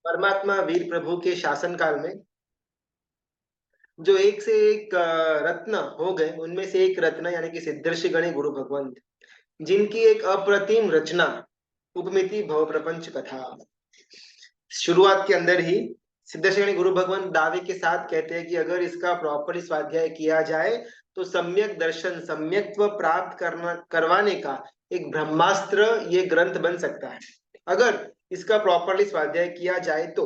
परमात्मा वीर प्रभु के शासन काल में जो एक से एक रत्न हो गए, उनमें से एक रत्न यानी कि सिद्धर्षि गणे गुरु भगवंत, जिनकी एक अप्रतिम रचना उपमिति भव प्रपंच कथा। शुरुआत के अंदर ही सिद्धर्षि गणे गुरु भगवंत दावे के साथ कहते हैं कि अगर इसका प्रॉपर स्वाध्याय किया जाए तो सम्यक दर्शन सम्यक्त्व प्राप्त करना करवाने का एक ब्रह्मास्त्र ये ग्रंथ बन सकता है, अगर इसका प्रॉपरली स्वाध्याय किया जाए तो।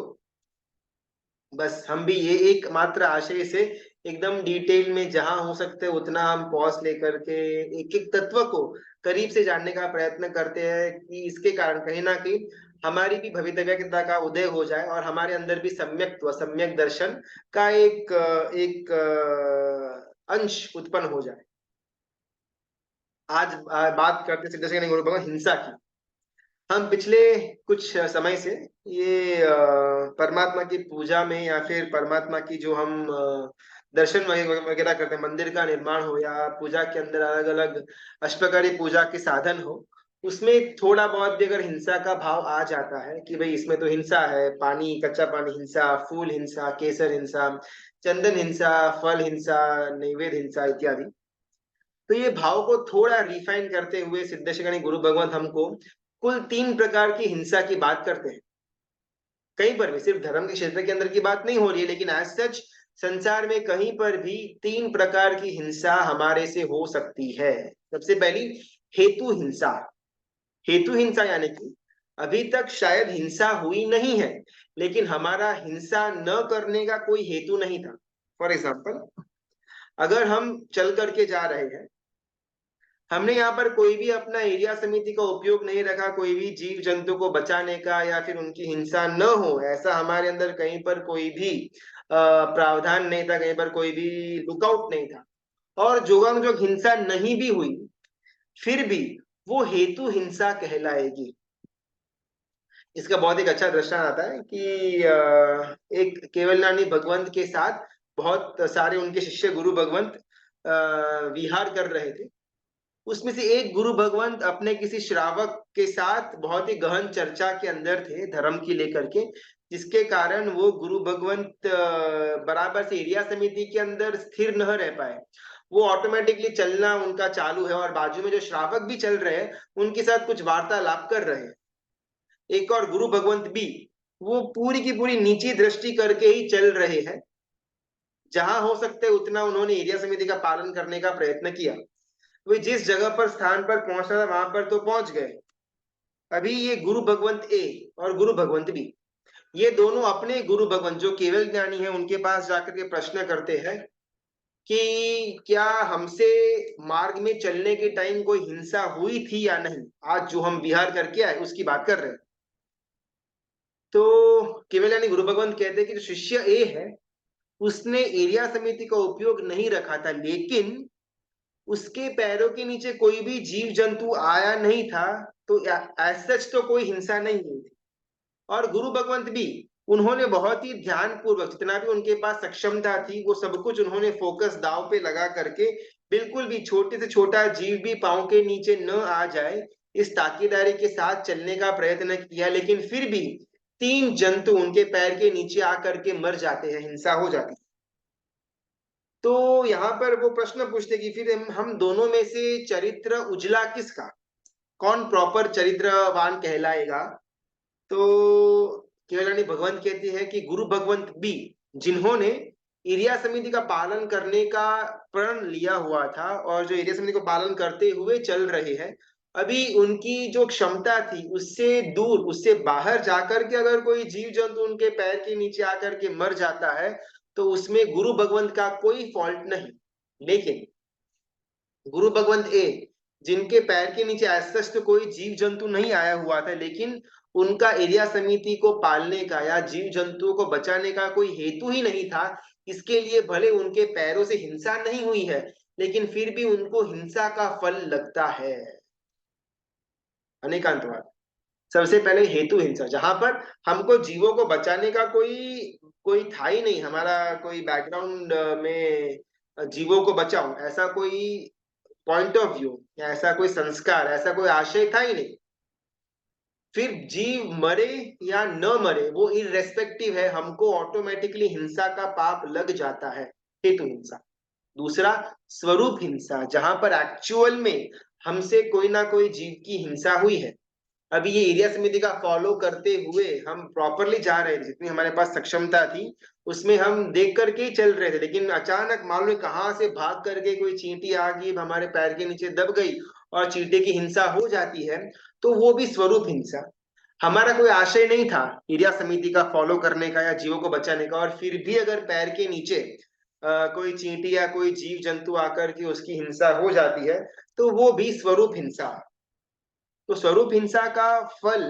बस हम भी ये एकमात्र आशय से एकदम डिटेल में जहां हो सकते हैं उतना हम पॉज लेकर के एक एक तत्व को करीब से जानने का प्रयत्न करते हैं कि इसके कारण कहीं ना कहीं हमारी भी भवितव्यता का उदय हो जाए और हमारे अंदर भी सम्यक्त्व सम्यक दर्शन का एक अंश उत्पन्न हो जाए। आज बात करते सिद्धेश्वर गुरु भगवान हिंसा की। हम पिछले कुछ समय से ये परमात्मा की पूजा में या फिर परमात्मा की जो हम दर्शन वगैरह करते हैं, मंदिर का निर्माण हो या पूजा के अंदर अलग अलग अष्टप्रकारी पूजा के साधन हो, उसमें थोड़ा बहुत भी अगर हिंसा का भाव आ जाता है कि भाई इसमें तो हिंसा है, पानी कच्चा पानी हिंसा, फूल हिंसा, केसर हिंसा, चंदन हिंसा, फल हिंसा, नैवेद्य हिंसा इत्यादि, तो ये भाव को थोड़ा रिफाइन करते हुए सिद्धेश्वरी गुरु भगवंत हमको कुल 3 प्रकार की हिंसा की बात करते हैं। कहीं पर भी सिर्फ धर्म के क्षेत्र के अंदर की बात नहीं हो रही है, लेकिन एज सच संसार में कहीं पर भी 3 प्रकार की हिंसा हमारे से हो सकती है। सबसे पहली हेतु हिंसा। हेतु हिंसा यानी कि अभी तक शायद हिंसा हुई नहीं है, लेकिन हमारा हिंसा न करने का कोई हेतु नहीं था। फॉर एग्जाम्पल, अगर हम चल करके जा रहे हैं, हमने यहाँ पर कोई भी अपना एरिया समिति का उपयोग नहीं रखा, कोई भी जीव जंतु को बचाने का या फिर उनकी हिंसा न हो ऐसा हमारे अंदर कहीं पर कोई भी प्रावधान नहीं था, कहीं पर कोई भी लुकआउट नहीं था, और जोगांग जो हिंसा नहीं भी हुई, फिर भी वो हेतु हिंसा कहलाएगी। इसका बहुत एक अच्छा दृष्टांत आता है कि एक केवलनानी भगवंत के साथ बहुत सारे उनके शिष्य गुरु भगवंत विहार कर रहे थे। उसमें से एक गुरु भगवंत अपने किसी श्रावक के साथ बहुत ही गहन चर्चा के अंदर थे धर्म की लेकर के, जिसके कारण वो गुरु भगवंत बराबर से एरिया समिति के अंदर स्थिर न रह पाए। वो ऑटोमेटिकली चलना उनका चालू है और बाजू में जो श्रावक भी चल रहे हैं उनके साथ कुछ वार्तालाप कर रहे हैं। एक और गुरु भगवंत भी वो पूरी की पूरी नीची दृष्टि करके ही चल रहे हैं, जहां हो सकते उतना उन्होंने एरिया समिति का पालन करने का प्रयत्न किया। वे जिस जगह पर स्थान पर पहुंचना था वहां पर तो पहुंच गए। अभी ये गुरु भगवंत ए और गुरु भगवंत बी, ये दोनों अपने गुरु भगवंत जो केवल ज्ञानी है उनके पास जाकर के प्रश्न करते हैं कि क्या हमसे मार्ग में चलने के टाइम कोई हिंसा हुई थी या नहीं। आज जो हम विहार करके आए उसकी बात कर रहे हैं। तो केवल ज्ञानी गुरु भगवंत कहते हैं कि जो शिष्य ए है उसने एरिया समिति का उपयोग नहीं रखा था, लेकिन उसके पैरों के नीचे कोई भी जीव जंतु आया नहीं था, तो एज सच तो कोई हिंसा नहीं हुई थी। और गुरु भगवंत भी उन्होंने बहुत ही ध्यान पूर्वक जितना भी उनके पास सक्षमता थी वो सब कुछ उन्होंने फोकस दाव पे लगा करके बिल्कुल भी छोटे से छोटा जीव भी पांव के नीचे न आ जाए इस ताकीदारी के साथ चलने का प्रयत्न किया, लेकिन फिर भी 3 जंतु उनके पैर के नीचे आकर के मर जाते हैं, हिंसा हो जाती है। तो यहाँ पर वो प्रश्न पूछते कि फिर हम दोनों में से चरित्र उजला किसका, कौन प्रॉपर चरित्रवान कहलाएगा। तो केवलानी भगवंत कहती है कि गुरु भगवंत बी, जिन्होंने एरिया समिति का पालन करने का प्रण लिया हुआ था और जो एरिया समिति को पालन करते हुए चल रहे हैं, अभी उनकी जो क्षमता थी उससे दूर उससे बाहर जाकर के अगर कोई जीव जंतु उनके पैर के नीचे आकर के मर जाता है तो उसमें गुरु भगवंत का कोई फॉल्ट नहीं। लेकिन गुरु भगवंत ए, जिनके पैर के नीचे ऐसा तो कोई जीव जंतु नहीं आया हुआ था, लेकिन उनका एरिया समिति को पालने का या जीव जंतुओं को बचाने का कोई हेतु ही नहीं था, इसके लिए भले उनके पैरों से हिंसा नहीं हुई है लेकिन फिर भी उनको हिंसा का फल लगता है। अनेकांतवाद। सबसे पहले हेतु हिंसा, जहां पर हमको जीवों को बचाने का कोई कोई था ही नहीं, हमारा कोई बैकग्राउंड में जीवों को बचाओ ऐसा कोई पॉइंट ऑफ व्यू या ऐसा कोई संस्कार ऐसा कोई आशय था ही नहीं। फिर जीव मरे या न मरे वो इररेस्पेक्टिव है, हमको ऑटोमेटिकली हिंसा का पाप लग जाता है, हेतु हिंसा। दूसरा, स्वरूप हिंसा, जहां पर एक्चुअल में हमसे कोई ना कोई जीव की हिंसा हुई है। अभी ये एरिया समिति का फॉलो करते हुए हम प्रॉपरली जा रहे थे, जितनी हमारे पास सक्षमता थी उसमें हम देख करके ही चल रहे थे, लेकिन अचानक मालूम नहीं कहाँ से भाग करके कोई चींटी आ गई, हमारे पैर के नीचे दब गई और चींटे की हिंसा हो जाती है, तो वो भी स्वरूप हिंसा। हमारा कोई आशय नहीं था एरिया समिति का फॉलो करने का या जीवों को बचाने का, और फिर भी अगर पैर के नीचे कोई चींटी या कोई जीव जंतु आकर के उसकी हिंसा हो जाती है, तो वो भी स्वरूप हिंसा। तो स्वरूप हिंसा का फल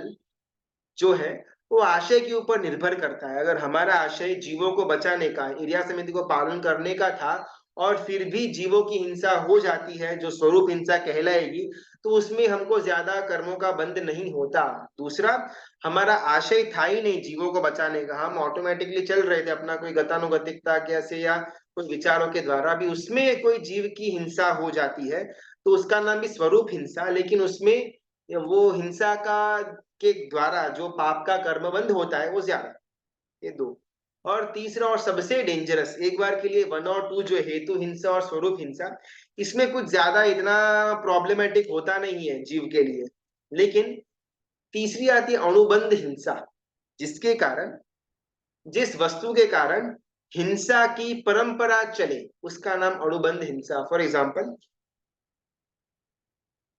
जो है वो आशय के ऊपर निर्भर करता है। अगर हमारा आशय जीवों को बचाने का, एरिया समिति को पालन करने का था, और फिर भी जीवों की हिंसा हो जाती है जो स्वरूप हिंसा कहलाएगी, तो उसमें हमको ज्यादा कर्मों का बंध नहीं होता। दूसरा, हमारा आशय था ही नहीं जीवों को बचाने का, हम ऑटोमेटिकली चल रहे थे अपना कोई गतानुगतिकता कैसे या कुछ विचारों के द्वारा भी, उसमें कोई जीव की हिंसा हो जाती है तो उसका नाम भी स्वरूप हिंसा, लेकिन उसमें वो हिंसा का के द्वारा जो पाप का कर्मबंध होता है वो ज्यादा। ये दो। और तीसरा और सबसे डेंजरस, एक बार के लिए 1 और 2 जो हेतु हिंसा और स्वरूप हिंसा, इसमें कुछ ज्यादा इतना प्रॉब्लमेटिक होता नहीं है जीव के लिए। लेकिन तीसरी आती है अनुबंध हिंसा, जिसके कारण, जिस वस्तु के कारण हिंसा की परंपरा चले उसका नाम अनुबंध हिंसा। फॉर एग्जाम्पल,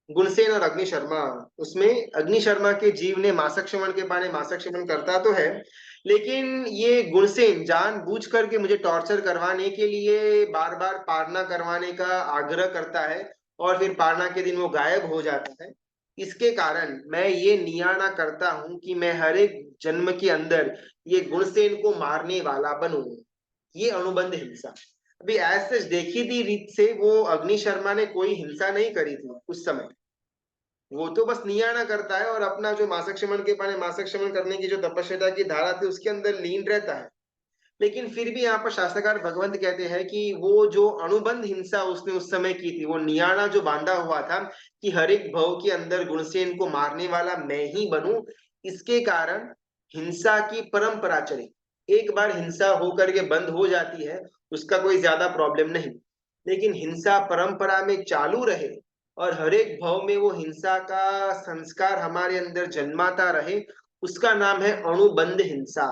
गुणसेन और अग्निशर्मा, उसमें अग्निशर्मा के जीव ने मासक के बहाने मासक करता तो है, लेकिन ये गुणसेन जानबूझ करके मुझे टॉर्चर करवाने के लिए बार बार पारना करवाने का आग्रह करता है, और फिर पारना के दिन वो गायब हो जाता है। इसके कारण मैं ये नियाना करता हूं कि मैं हर एक जन्म के अंदर ये गुणसेन को मारने वाला बनूं। ये अनुबंध हिंसा। अभी ऐसे देखी थी रीत से वो अग्निशर्मा ने कोई हिंसा नहीं करी थी उस समय, वो तो बस नियाना करता है और अपना जो मासक शमन के पाने मासक शमन करने की जो तपस्या की धारा थी उसके अंदर लीन रहता है। लेकिन फिर भी यहाँ पर शास्त्रकार भगवंत कहते हैं कि वो जो अनुबंध हिंसा उसने उस समय की थी, वो नियाना जो बांधा हुआ था कि हर एक भव के अंदर गुणसेन को मारने वाला मैं ही बनूं, इसके कारण हिंसा की परंपरा चली। एक बार हिंसा होकर के बंद हो जाती है उसका कोई ज्यादा प्रॉब्लम नहीं, लेकिन हिंसा परंपरा में चालू रहे और हर एक भव में वो हिंसा का संस्कार हमारे अंदर जन्माता रहे, उसका नाम है अनुबंध हिंसा।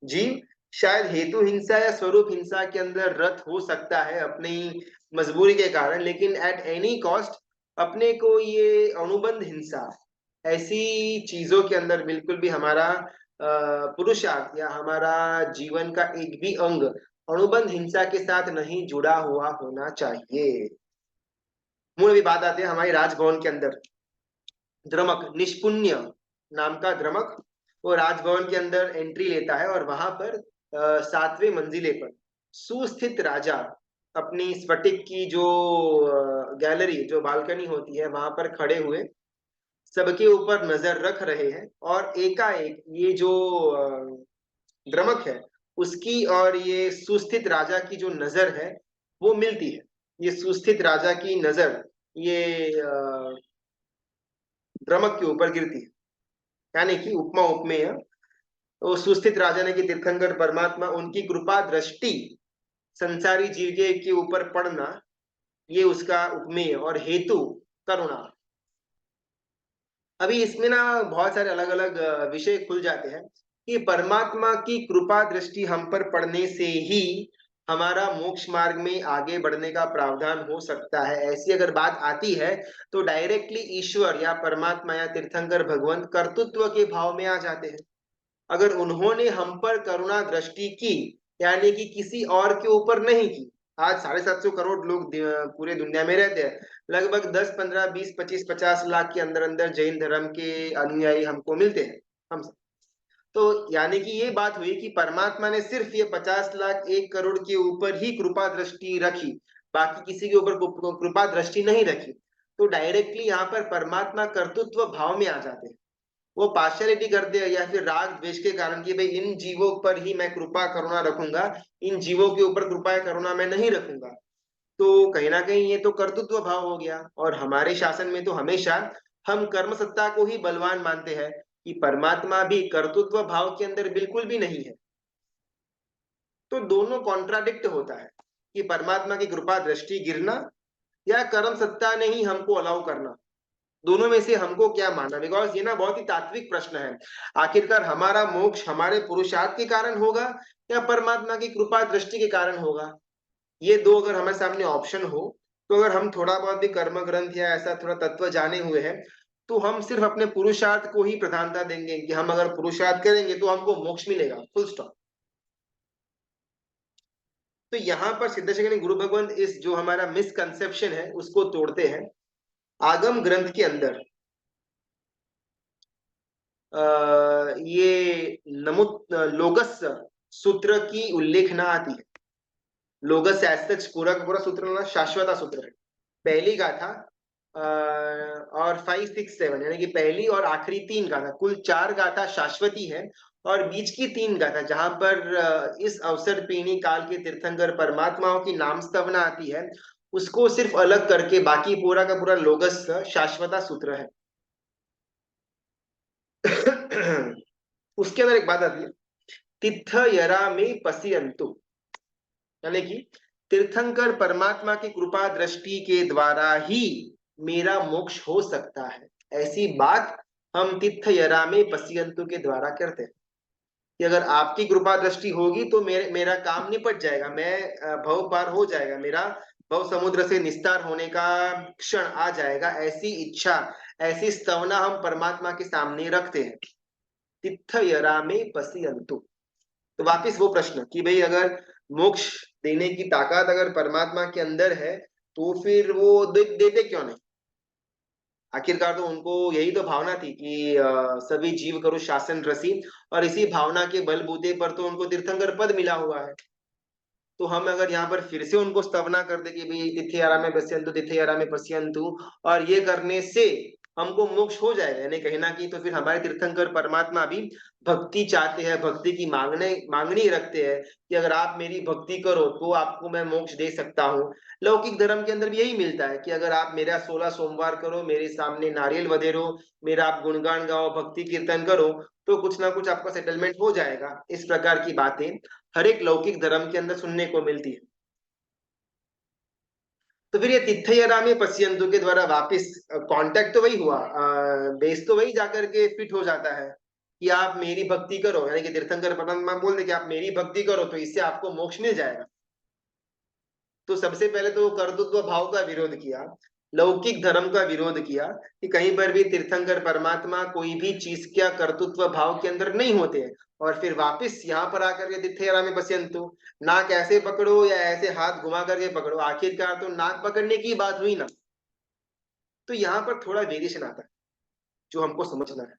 जीव शायद हेतु हिंसा या स्वरूप हिंसा के अंदर रत हो सकता है अपनी मजबूरी के कारण, लेकिन एट एनी कॉस्ट अपने को ये अनुबंध हिंसा ऐसी चीजों के अंदर बिल्कुल भी हमारा पुरुषार्थ या हमारा जीवन का एक भी अंग अनुबंध हिंसा के साथ नहीं जुड़ा हुआ होना चाहिए। मूल अभी बात आती है हमारी राजभवन के अंदर, द्रमक निष्पुण्य नाम का द्रमक, वो राजभवन के अंदर एंट्री लेता है और वहां पर 7वें मंजिले पर सुस्थित राजा अपनी स्फटिक की जो गैलरी जो बालकनी होती है वहां पर खड़े हुए सबके ऊपर नजर रख रहे हैं, और एकाएक ये जो द्रमक है उसकी और ये सुस्थित राजा की जो नजर है वो मिलती है। ये सुस्थित राजा की नजर ये द्रमक के ऊपर गिरती है, यानी कि उपमा उपमेय। तो सुस्थित राजा ने कि तीर्थंकर परमात्मा उनकी कृपा दृष्टि संसारी जीव के ऊपर पड़ना, ये उसका उपमेय और हेतु करुणा। अभी इसमें ना बहुत सारे अलग अलग विषय खुल जाते हैं कि परमात्मा की कृपा दृष्टि हम पर पड़ने से ही हमारा मोक्ष मार्ग में आगे बढ़ने का प्रावधान हो सकता है। ऐसी अगर बात आती है तो डायरेक्टली ईश्वर या परमात्मा या तीर्थंकर भगवंत कर्तृत्व के भाव में आ जाते हैं। अगर उन्होंने हम पर करुणा दृष्टि की, यानी कि किसी और के ऊपर नहीं की। आज 750 करोड़ लोग पूरे दुनिया में रहते हैं, लगभग 10 15 20 25 50 लाख के अंदर अंदर जैन धर्म के अनुयायी हमको मिलते हैं हम सब। तो यानी कि ये बात हुई कि परमात्मा ने सिर्फ ये 50 लाख 1 करोड़ के ऊपर ही कृपा दृष्टि रखी, बाकी किसी के ऊपर कृपा दृष्टि नहीं रखी। तो डायरेक्टली यहाँ पर परमात्मा कर्तृत्व भाव में आ जाते हैं। वो पार्शियलिटी करते हैं या फिर राग द्वेष के कारण कि भाई इन जीवों पर ही मैं कृपा करुणा रखूंगा, इन जीवों के ऊपर कृपा करुणा मैं नहीं रखूंगा। तो कहीं ना कहीं ये तो कर्तृत्व भाव हो गया, और हमारे शासन में तो हमेशा हम कर्म सत्ता को ही बलवान मानते हैं कि परमात्मा भी कर्तृत्व भाव के अंदर बिल्कुल भी नहीं है। तो दोनों कॉन्ट्राडिक्ट होता है कि परमात्मा की कृपा दृष्टि गिरना या कर्म सत्ता ने ही हमको अलाउ करना। दोनों में से हमको क्या मानना? बिकॉज ये ना बहुत ही तात्विक प्रश्न है। आखिरकार हमारा मोक्ष हमारे पुरुषार्थ के कारण होगा या परमात्मा की कृपा दृष्टि के कारण होगा? ये दो अगर हमारे सामने ऑप्शन हो, तो अगर हम थोड़ा बहुत भी कर्म ग्रंथ या ऐसा थोड़ा तत्व जाने हुए हैं, तो हम सिर्फ अपने पुरुषार्थ को ही प्रधानता देंगे कि हम अगर पुरुषार्थ करेंगे तो हमको मोक्ष मिलेगा, फुल स्टॉप। तो यहाँ पर सिद्धशंकर गुरु भगवंत इस जो हमारा मिसकंसेप्शन है उसको तोड़ते हैं। आगम ग्रंथ के अंदर ये नमुत लोगस सूत्र की उल्लेखना आती है। लोगस एज पूरा का पूरा सूत्र ना शाश्वता सूत्र है। पहली गाथा और 5, 6, 7 यानी कि पहली और आखिरी 3 गाथा, कुल 4 गाथा शाश्वती है। और बीच की 3 गाथा जहां पर इस अवसर पीणी काल के तीर्थंकर परमात्माओं की नाम स्तवना आती है, उसको सिर्फ अलग करके बाकी पूरा का पूरा लोगस शाश्वता सूत्र है। उसके अंदर एक बात आती है, तिथ यरा में पसियंतु, यानी कि तीर्थंकर परमात्मा की कृपा दृष्टि के द्वारा ही मेरा मोक्ष हो सकता है। ऐसी बात हम तीर्थ यरा में पसियंतु के द्वारा करते हैं कि अगर आपकी कृपा दृष्टि होगी तो मेरा काम निपट जाएगा, मैं भव पार हो जाएगा, मेरा भव समुद्र से निस्तार होने का क्षण आ जाएगा। ऐसी इच्छा, ऐसी स्तवना हम परमात्मा के सामने रखते हैं, तीर्थ यरा में पसियंतु। तो वापिस वो प्रश्न कि भाई अगर मोक्ष देने की ताकत अगर परमात्मा के अंदर है तो फिर वो देते क्यों नहीं? आखिरकार तो उनको यही तो भावना थी कि सभी जीव करो शासन रसी, और इसी भावना के बलबूते पर तो उनको तीर्थंकर पद मिला हुआ है। तो हम अगर यहाँ पर फिर से उनको स्तवना कर दे कि भाई तिथि में पश्यंतु, तिथि में पश्यंतु, और ये करने से हमको मोक्ष हो जाएगा, यानी कहीं ना कहीं तो फिर हमारे तीर्थंकर परमात्मा भी भक्ति चाहते हैं, भक्ति की मांगनी रखते हैं कि अगर आप मेरी भक्ति करो तो आपको मैं मोक्ष दे सकता हूँ। लौकिक धर्म के अंदर भी यही मिलता है कि अगर आप मेरा 16 सोमवार करो, मेरे सामने नारियल वधेरो, मेरा आप गुणगान गाओ, भक्ति कीर्तन करो, तो कुछ ना कुछ आपका सेटलमेंट हो जाएगा। इस प्रकार की बातें हर एक लौकिक धर्म के अंदर सुनने को मिलती है। तो फिर ये तिथयरामे पश्यंतु के द्वारा वापिस कांटेक्ट तो वही हुआ, बेस तो वही जाकर के फिट हो जाता है कि आप मेरी भक्ति करो, यानी कि तीर्थंकर परमात्मा बोल दे कि आप मेरी भक्ति करो तो इससे आपको मोक्ष मिल जाएगा। तो सबसे पहले तो कर्तृत्व भाव का विरोध किया, लौकिक धर्म का विरोध किया कि कहीं पर भी तीर्थंकर परमात्मा कोई भी चीज क्या कर्तृत्व भाव के अंदर नहीं होते हैं। और फिर वापस यहाँ पर आकर के तिथयरा में पश्यंतु, नाक ऐसे पकड़ो या ऐसे हाथ घुमा करके पकड़ो, आखिरकार तो नाक पकड़ने की बात हुई ना। तो यहाँ पर थोड़ा वेरिएशन आता है जो हमको समझना है।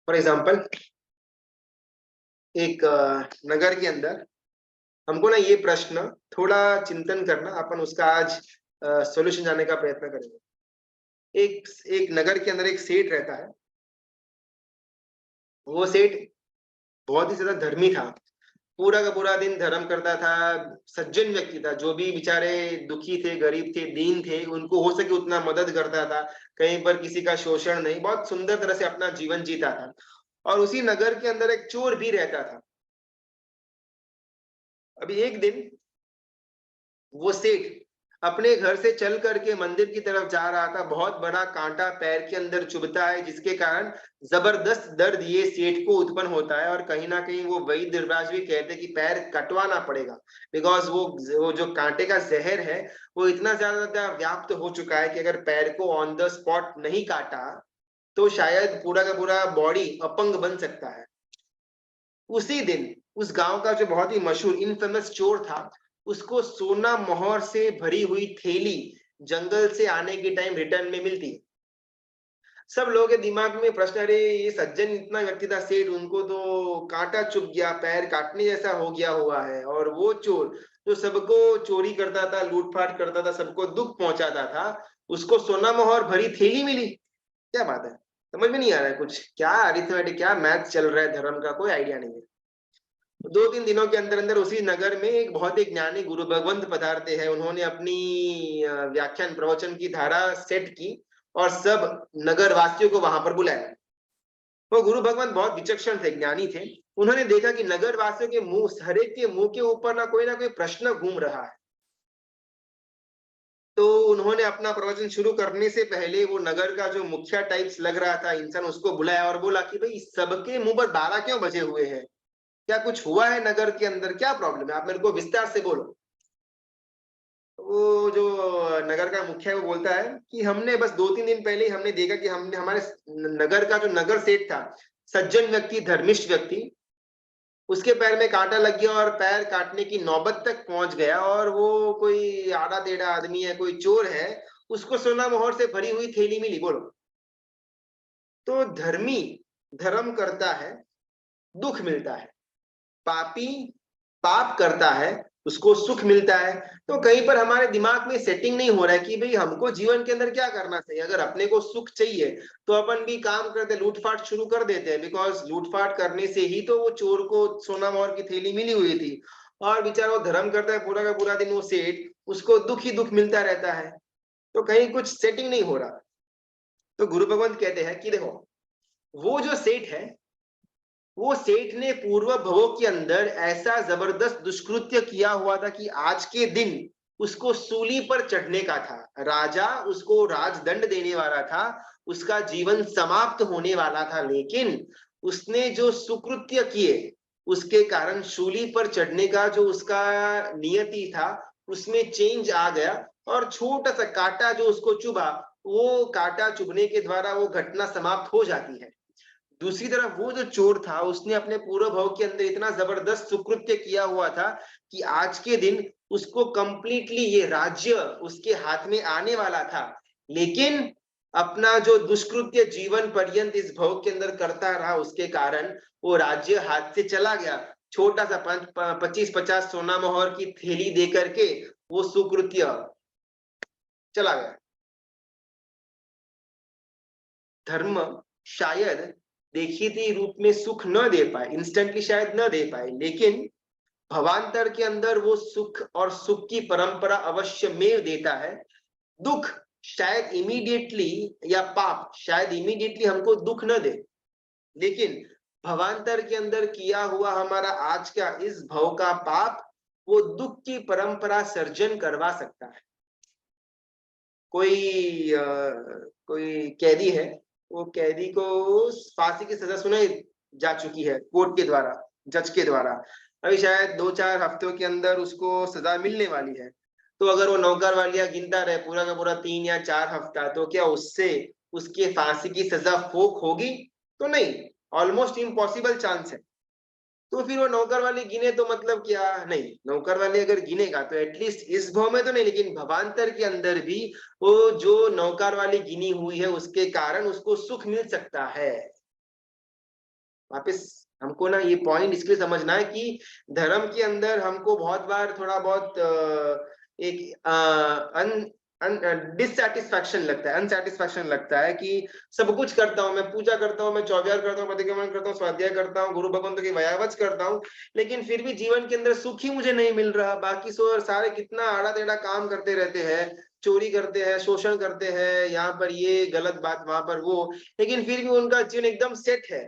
फॉर एग्जाम्पल, एक नगर के अंदर हमको ना ये प्रश्न थोड़ा चिंतन करना, अपन उसका आज सॉल्यूशन जानने का प्रयत्न करेंगे। एक एक नगर के अंदर एक सेठ रहता है। वो सेठ बहुत ही ज्यादा धर्मी था, पूरा का पूरा दिन धर्म करता था, सज्जन व्यक्ति था। जो भी बेचारे दुखी थे, गरीब थे, दीन थे, उनको हो सके उतना मदद करता था, कहीं पर किसी का शोषण नहीं, बहुत सुंदर तरह से अपना जीवन जीता था। और उसी नगर के अंदर एक चोर भी रहता था। अभी एक दिन वो सेठ अपने घर से चल करके मंदिर की तरफ जा रहा था। बहुत बड़ा कांटा पैर के अंदर चुभता है, जिसके कारण जबरदस्त दर्द ये सेठ को उत्पन्न होता है। और कहीं ना कहीं वो वैद्य दिलराज भी कहते हैं कि पैर कटवाना पड़ेगा, बिकॉज वो जो कांटे का जहर है वो इतना ज्यादा व्याप्त हो चुका है कि अगर पैर को ऑन द स्पॉट नहीं काटा तो शायद पूरा का पूरा बॉडी अपंग बन सकता है। उसी दिन उस गांव का जो बहुत ही मशहूर इनफेमस चोर था, उसको सोना मोहर से भरी हुई थैली जंगल से आने के टाइम रिटर्न में मिलती है। सब लोगों के दिमाग में प्रश्न, अरे ये सज्जन इतना व्यक्ति था सेठ, उनको तो कांटा चुभ गया, पैर काटने जैसा हो गया हुआ है, और वो चोर जो सबको चोरी करता था, लूटपाट करता था, सबको दुख पहुंचाता था, उसको सोना मोहर भरी थैली मिली। क्या बात है, समझ में नहीं आ रहा है कुछ, क्या अरिथमेटिक, क्या मैथ चल रहा है धर्म का, कोई आइडिया नहीं है। 2-3 दिनों के अंदर अंदर उसी नगर में एक बहुत एक ज्ञानी गुरु भगवंत पधारते हैं। उन्होंने अपनी व्याख्यान प्रवचन की धारा सेट की और सब नगर वासियों को वहां पर बुलाया। वो गुरु भगवंत बहुत विचक्षण थे, ज्ञानी थे। उन्होंने देखा कि नगर वासियों के मुंह, हर एक के मुंह के ऊपर ना कोई प्रश्न घूम रहा है। तो उन्होंने अपना प्रवचन शुरू करने से पहले वो नगर का जो मुखिया टाइप्स लग रहा था इंसान, उसको बुलाया और बोला कि भाई सबके मुंह पर 12 क्यों बजे हुए हैं? क्या कुछ हुआ है नगर के अंदर? क्या प्रॉब्लम है? आप मेरे को विस्तार से बोलो। वो जो नगर का मुखिया है वो बोलता है कि हमने बस 2-3 दिन पहले ही हमने देखा कि हमने हमारे नगर का जो नगर सेठ था, सज्जन व्यक्ति, धर्मिष्ठ व्यक्ति, उसके पैर में कांटा लग गया और पैर काटने की नौबत तक पहुंच गया। और वो कोई आड़ा टेढ़ा आदमी है, कोई चोर है, उसको सोना मोहर से भरी हुई थैली मिली। बोलो। तो धर्मी धर्म करता है, दुख मिलता है। पापी पाप करता है, उसको सुख मिलता है। तो कहीं पर हमारे दिमाग में सेटिंग नहीं हो रहा है कि भाई हमको जीवन के अंदर क्या करना चाहिए। अगर अपने को सुख चाहिए तो अपन भी काम करते, लूटपाट शुरू कर देते हैं। बिकॉज लूटपाट करने से ही तो वो चोर को सोना मोहर की थैली मिली हुई थी। और बेचारा वो धर्म करता है पूरा का पूरा दिन, वो सेठ, उसको दुख ही दुख मिलता रहता है। तो कहीं कुछ सेटिंग नहीं हो रहा। तो गुरु भगवंत कहते हैं कि देखो, वो जो सेठ है, वो सेठ ने पूर्व भवों के अंदर ऐसा जबरदस्त दुष्कृत्य किया हुआ था कि आज के दिन उसको सूली पर चढ़ने का था। राजा उसको राजदंड देने वाला था, उसका जीवन समाप्त होने वाला था। लेकिन उसने जो सुकृत्य किए, उसके कारण सूली पर चढ़ने का जो उसका नियति था, उसमें चेंज आ गया। और छोटा सा कांटा जो उसको चुभा, वो कांटा चुभने के द्वारा वो घटना समाप्त हो जाती है। दूसरी तरफ वो जो चोर था, उसने अपने पूर्व भव के अंदर इतना जबरदस्त सुकृत्य किया हुआ था कि आज के दिन उसको कंप्लीटली ये राज्य उसके हाथ में आने वाला था। लेकिन अपना जो दुष्कृत्य जीवन पर्यंत इस भव के अंदर करता रहा, उसके कारण वो राज्य हाथ से चला गया। छोटा सा 25-50 सोना मोहर की थैली दे करके वो सुकृत्य चला गया। धर्म शायद देखीती रूप में सुख न दे पाए, इंस्टेंटली शायद न दे पाए, लेकिन भवांतर के अंदर वो सुख और सुख की परंपरा अवश्य में देता है। दुख शायद इमीडिएटली, या पाप शायद इमीडिएटली हमको दुख न दे, लेकिन भवांतर के अंदर किया हुआ हमारा आज का इस भव का पाप वो दुख की परंपरा सर्जन करवा सकता है। कोई कोई कैदी है, वो कैदी को फांसी की सजा सुनाई जा चुकी है कोर्ट के द्वारा, जज के द्वारा। अभी शायद 2-4 हफ्तों के अंदर उसको सजा मिलने वाली है। तो अगर वो नौकर वालिया गिनता रहे पूरा का पूरा 3 या 4 हफ्ता, तो क्या उससे उसके फांसी की सजा फोक होगी? तो नहीं, ऑलमोस्ट इम्पॉसिबल चांस है। तो फिर वो नौकर वाले गिने तो मतलब क्या? नहीं, नौकर वाले अगर गिनेगा तो एटलीस्ट इस भाव में तो नहीं, लेकिन भवांतर के अंदर भी वो जो नौकर वाली गिनी हुई है उसके कारण उसको सुख मिल सकता है। वापस हमको ना ये पॉइंट इसलिए समझना है कि धर्म के अंदर हमको बहुत बार थोड़ा बहुत एक डिससेटिस्फैक्शन लगता है, अनसेटिस्फैक्शन लगता है कि सब कुछ करता हूँ, मैं पूजा करता हूँ, मैं चौकियार करता हूँ, प्रतिक्रमण करता हूँ, स्वाध्याय करता हूँ, गुरु भगवंतों की व्यावच करता हूँ, लेकिन फिर भी जीवन के अंदर सुख ही मुझे नहीं मिल रहा। बाकी सारे कितना आड़ा टेढ़ा काम करते रहते हैं, चोरी करते हैं, शोषण करते हैं, यहाँ पर ये गलत बात, वहां पर वो, लेकिन फिर भी उनका जीवन एकदम सेट है,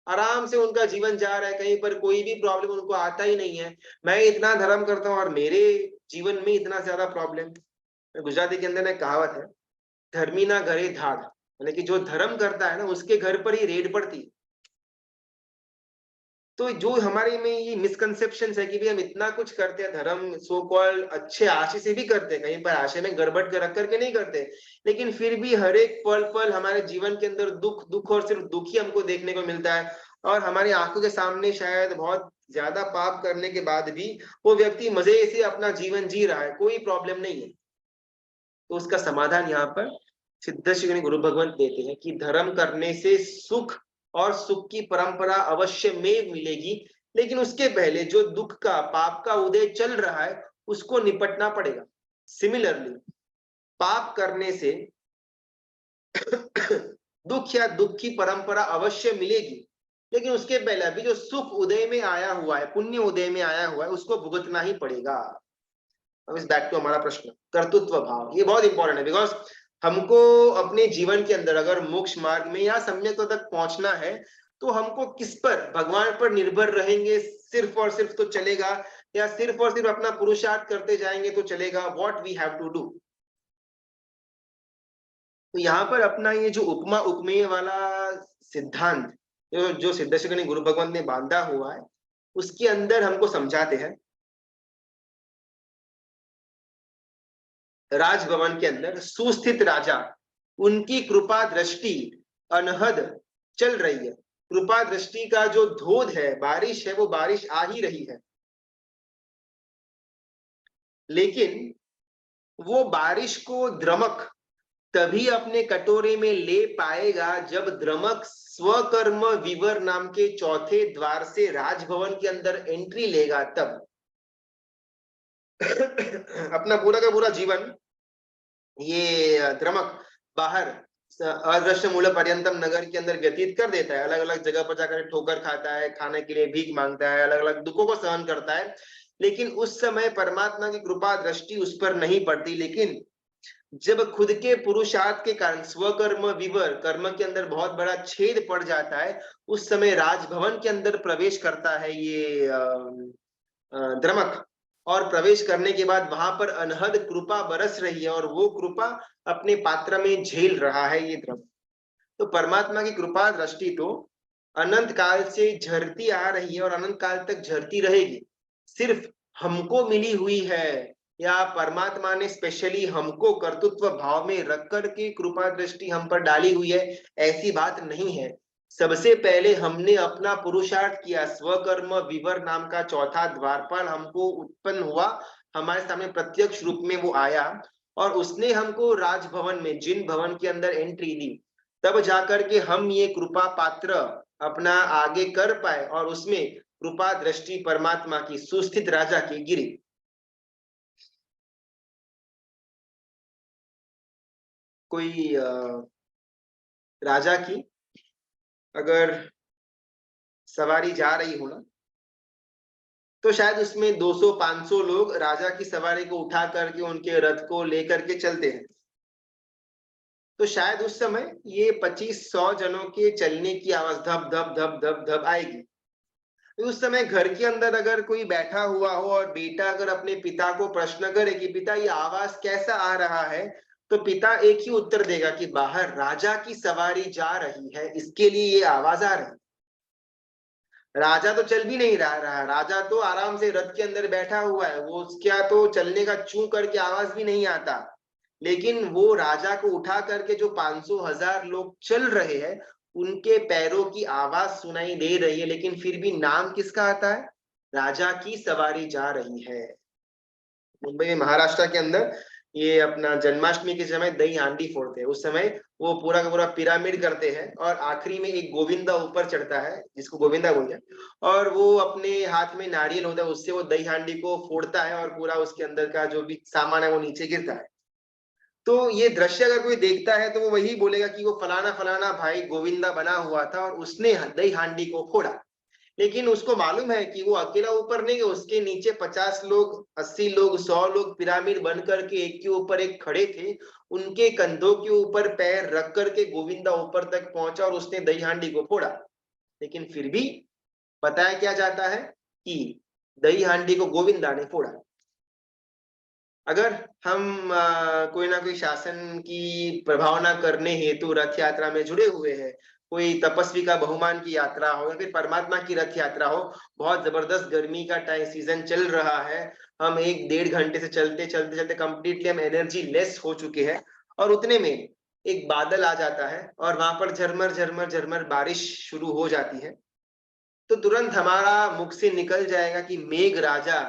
आराम से उनका जीवन जा रहा है, कहीं पर कोई भी प्रॉब्लम उनको आता ही नहीं है। मैं इतना धर्म करता हूँ और मेरे जीवन में इतना ज्यादा प्रॉब्लम। गुजराती के अंदर एक कहावत है, धर्मी ना घरे धाड़, यानी कि जो धर्म करता है ना उसके घर पर ही रेड पड़ती है। तो जो हमारे में ये मिसकंसेप्शन है कि भाई हम इतना कुछ करते हैं, धर्म सो कॉल्ड अच्छे आशय से भी करते हैं, कहीं पर आशय में गड़बड़ कर रख करके नहीं करते, लेकिन फिर भी हर एक पल पल हमारे जीवन के अंदर दुख दुख और सिर्फ दुख ही हमको देखने को मिलता है। और हमारी आंखों के सामने शायद बहुत ज्यादा पाप करने के बाद भी वो व्यक्ति मजे से अपना जीवन जी रहा है, कोई प्रॉब्लम नहीं है। तो उसका समाधान यहाँ पर सिद्ध श्री गुरु भगवंत देते हैं कि धर्म करने से सुख और सुख की परंपरा अवश्य में मिलेगी, लेकिन उसके पहले जो दुख का, पाप का उदय चल रहा है उसको निपटना पड़ेगा। सिमिलरली पाप करने से दुख या दुख की परंपरा अवश्य मिलेगी, लेकिन उसके पहले अभी जो सुख उदय में आया हुआ है, पुण्य उदय में आया हुआ है, उसको भुगतना ही पड़ेगा। अब इस बैक टू हमारा प्रश्न, कर्तृत्व भाव, ये बहुत इंपॉर्टेंट है, बिकॉज हमको अपने जीवन के अंदर अगर मोक्ष मार्ग में या सम्यक तक पहुंचना है, तो हमको किस पर, भगवान पर निर्भर रहेंगे सिर्फ और सिर्फ तो चलेगा, या सिर्फ और सिर्फ अपना पुरुषार्थ करते जाएंगे तो चलेगा? What we have to do. तो यहाँ पर अपना ये जो उपमा उपमेय वाला सिद्धांत जो सिद्धेश्वर गुरु भगवंत ने बांधा हुआ है, उसके अंदर हमको समझाते हैं, राजभवन के अंदर सुस्थित राजा, उनकी कृपा दृष्टि अनहद चल रही है। कृपा दृष्टि का जो धोध है, बारिश है, वो बारिश आ ही रही है, लेकिन वो बारिश को द्रमक तभी अपने कटोरे में ले पाएगा जब द्रमक स्वकर्म विवर नाम के चौथे द्वार से राजभवन के अंदर एंट्री लेगा, तब। अपना पूरा का पूरा जीवन ये द्रमक बाहर अदृश्य मूल पर्यंतम नगर के अंदर व्यतीत कर देता है, अलग अलग जगह पर जाकर ठोकर खाता है, खाने के लिए भीख मांगता है, अलग अलग दुखों को सहन करता है, लेकिन उस समय परमात्मा की कृपा दृष्टि उस पर नहीं पड़ती। लेकिन जब खुद के पुरुषार्थ के कारण स्वकर्म विवर कर्म के अंदर बहुत बड़ा छेद पड़ जाता है, उस समय राजभवन के अंदर प्रवेश करता है ये द्रमक, और प्रवेश करने के बाद वहां पर अनहद कृपा बरस रही है, और वो कृपा अपने पात्र में झेल रहा है ये द्रम। तो परमात्मा की कृपा दृष्टि तो अनंत काल से झरती आ रही है और अनंत काल तक झरती रहेगी, सिर्फ हमको मिली हुई है, या परमात्मा ने स्पेशली हमको कर्तृत्व भाव में रख कर के कृपा दृष्टि हम पर डाली हुई है, ऐसी बात नहीं है। सबसे पहले हमने अपना पुरुषार्थ किया, स्वकर्म विवर नाम का चौथा द्वारपाल हमको उत्पन्न हुआ, हमारे सामने प्रत्यक्ष रूप में वो आया, और उसने हमको राजभवन में जिन भवन के अंदर एंट्री दी, तब जाकर के हम ये कृपा पात्र अपना आगे कर पाए, और उसमें कृपा दृष्टि परमात्मा की सुस्थित राजा की गिरी। कोई राजा की अगर सवारी जा रही हो ना, तो शायद उसमें 200-500 लोग राजा की सवारी को उठा करके उनके रथ को लेकर के चलते हैं। तो शायद उस समय ये 25-100 जनों के चलने की आवाज धप धप धप धप धप आएगी। तो उस समय घर के अंदर अगर कोई बैठा हुआ हो और बेटा अगर अपने पिता को प्रश्न करे कि पिता ये आवाज कैसा आ रहा है, तो पिता एक ही उत्तर देगा कि बाहर राजा की सवारी जा रही है, इसके लिए ये आवाज आ रही है। राजा तो चल भी नहीं रहा, राजा तो आराम से रथ के अंदर बैठा हुआ है, वो क्या तो चलने का चू करके आवाज भी नहीं आता, लेकिन वो राजा को उठा करके जो 500,000 लोग चल रहे हैं, उनके पैरों की आवाज सुनाई दे रही है, लेकिन फिर भी नाम किसका आता है? राजा की सवारी जा रही है। मुंबई में, महाराष्ट्र के अंदर ये अपना जन्माष्टमी के समय दही हांडी फोड़ते हैं, उस समय वो पूरा का पूरा पिरामिड करते हैं, और आखिरी में एक गोविंदा ऊपर चढ़ता है, जिसको गोविंदा बोलते हैं, और वो अपने हाथ में नारियल होता है, उससे वो दही हांडी को फोड़ता है, और पूरा उसके अंदर का जो भी सामान है वो नीचे गिरता है। तो ये दृश्य अगर कोई देखता है तो वो वही बोलेगा कि वो फलाना फलाना भाई गोविंदा बना हुआ था और उसने दही हांडी को फोड़ा। लेकिन उसको मालूम है कि वो अकेला ऊपर नहीं है, उसके नीचे 50 लोग, 80 लोग, 100 लोग पिरामिड बन करके एक के ऊपर एक खड़े थे, उनके कंधों के ऊपर पैर रख करके गोविंदा ऊपर तक पहुंचा और उसने दही हांडी को फोड़ा। लेकिन फिर भी बताया क्या जाता है कि दही हांडी को गोविंदा ने फोड़ा। अगर हम कोई ना कोई शासन की प्रभावना करने हेतु रथ यात्रा में जुड़े हुए हैं, कोई तपस्वी का बहुमान की यात्रा हो या फिर परमात्मा की रथ यात्रा हो, बहुत जबरदस्त गर्मी का टाइम सीजन चल रहा है, हम 1-1.5 घंटे से चलते चलते चलते कंप्लीटली हम एनर्जी लेस हो चुके हैं, और उतने में एक बादल आ जाता है और वहां पर झरमर झरमर झरमर बारिश शुरू हो जाती है, तो तुरंत हमारा मुख से निकल जाएगा कि मेघ राजा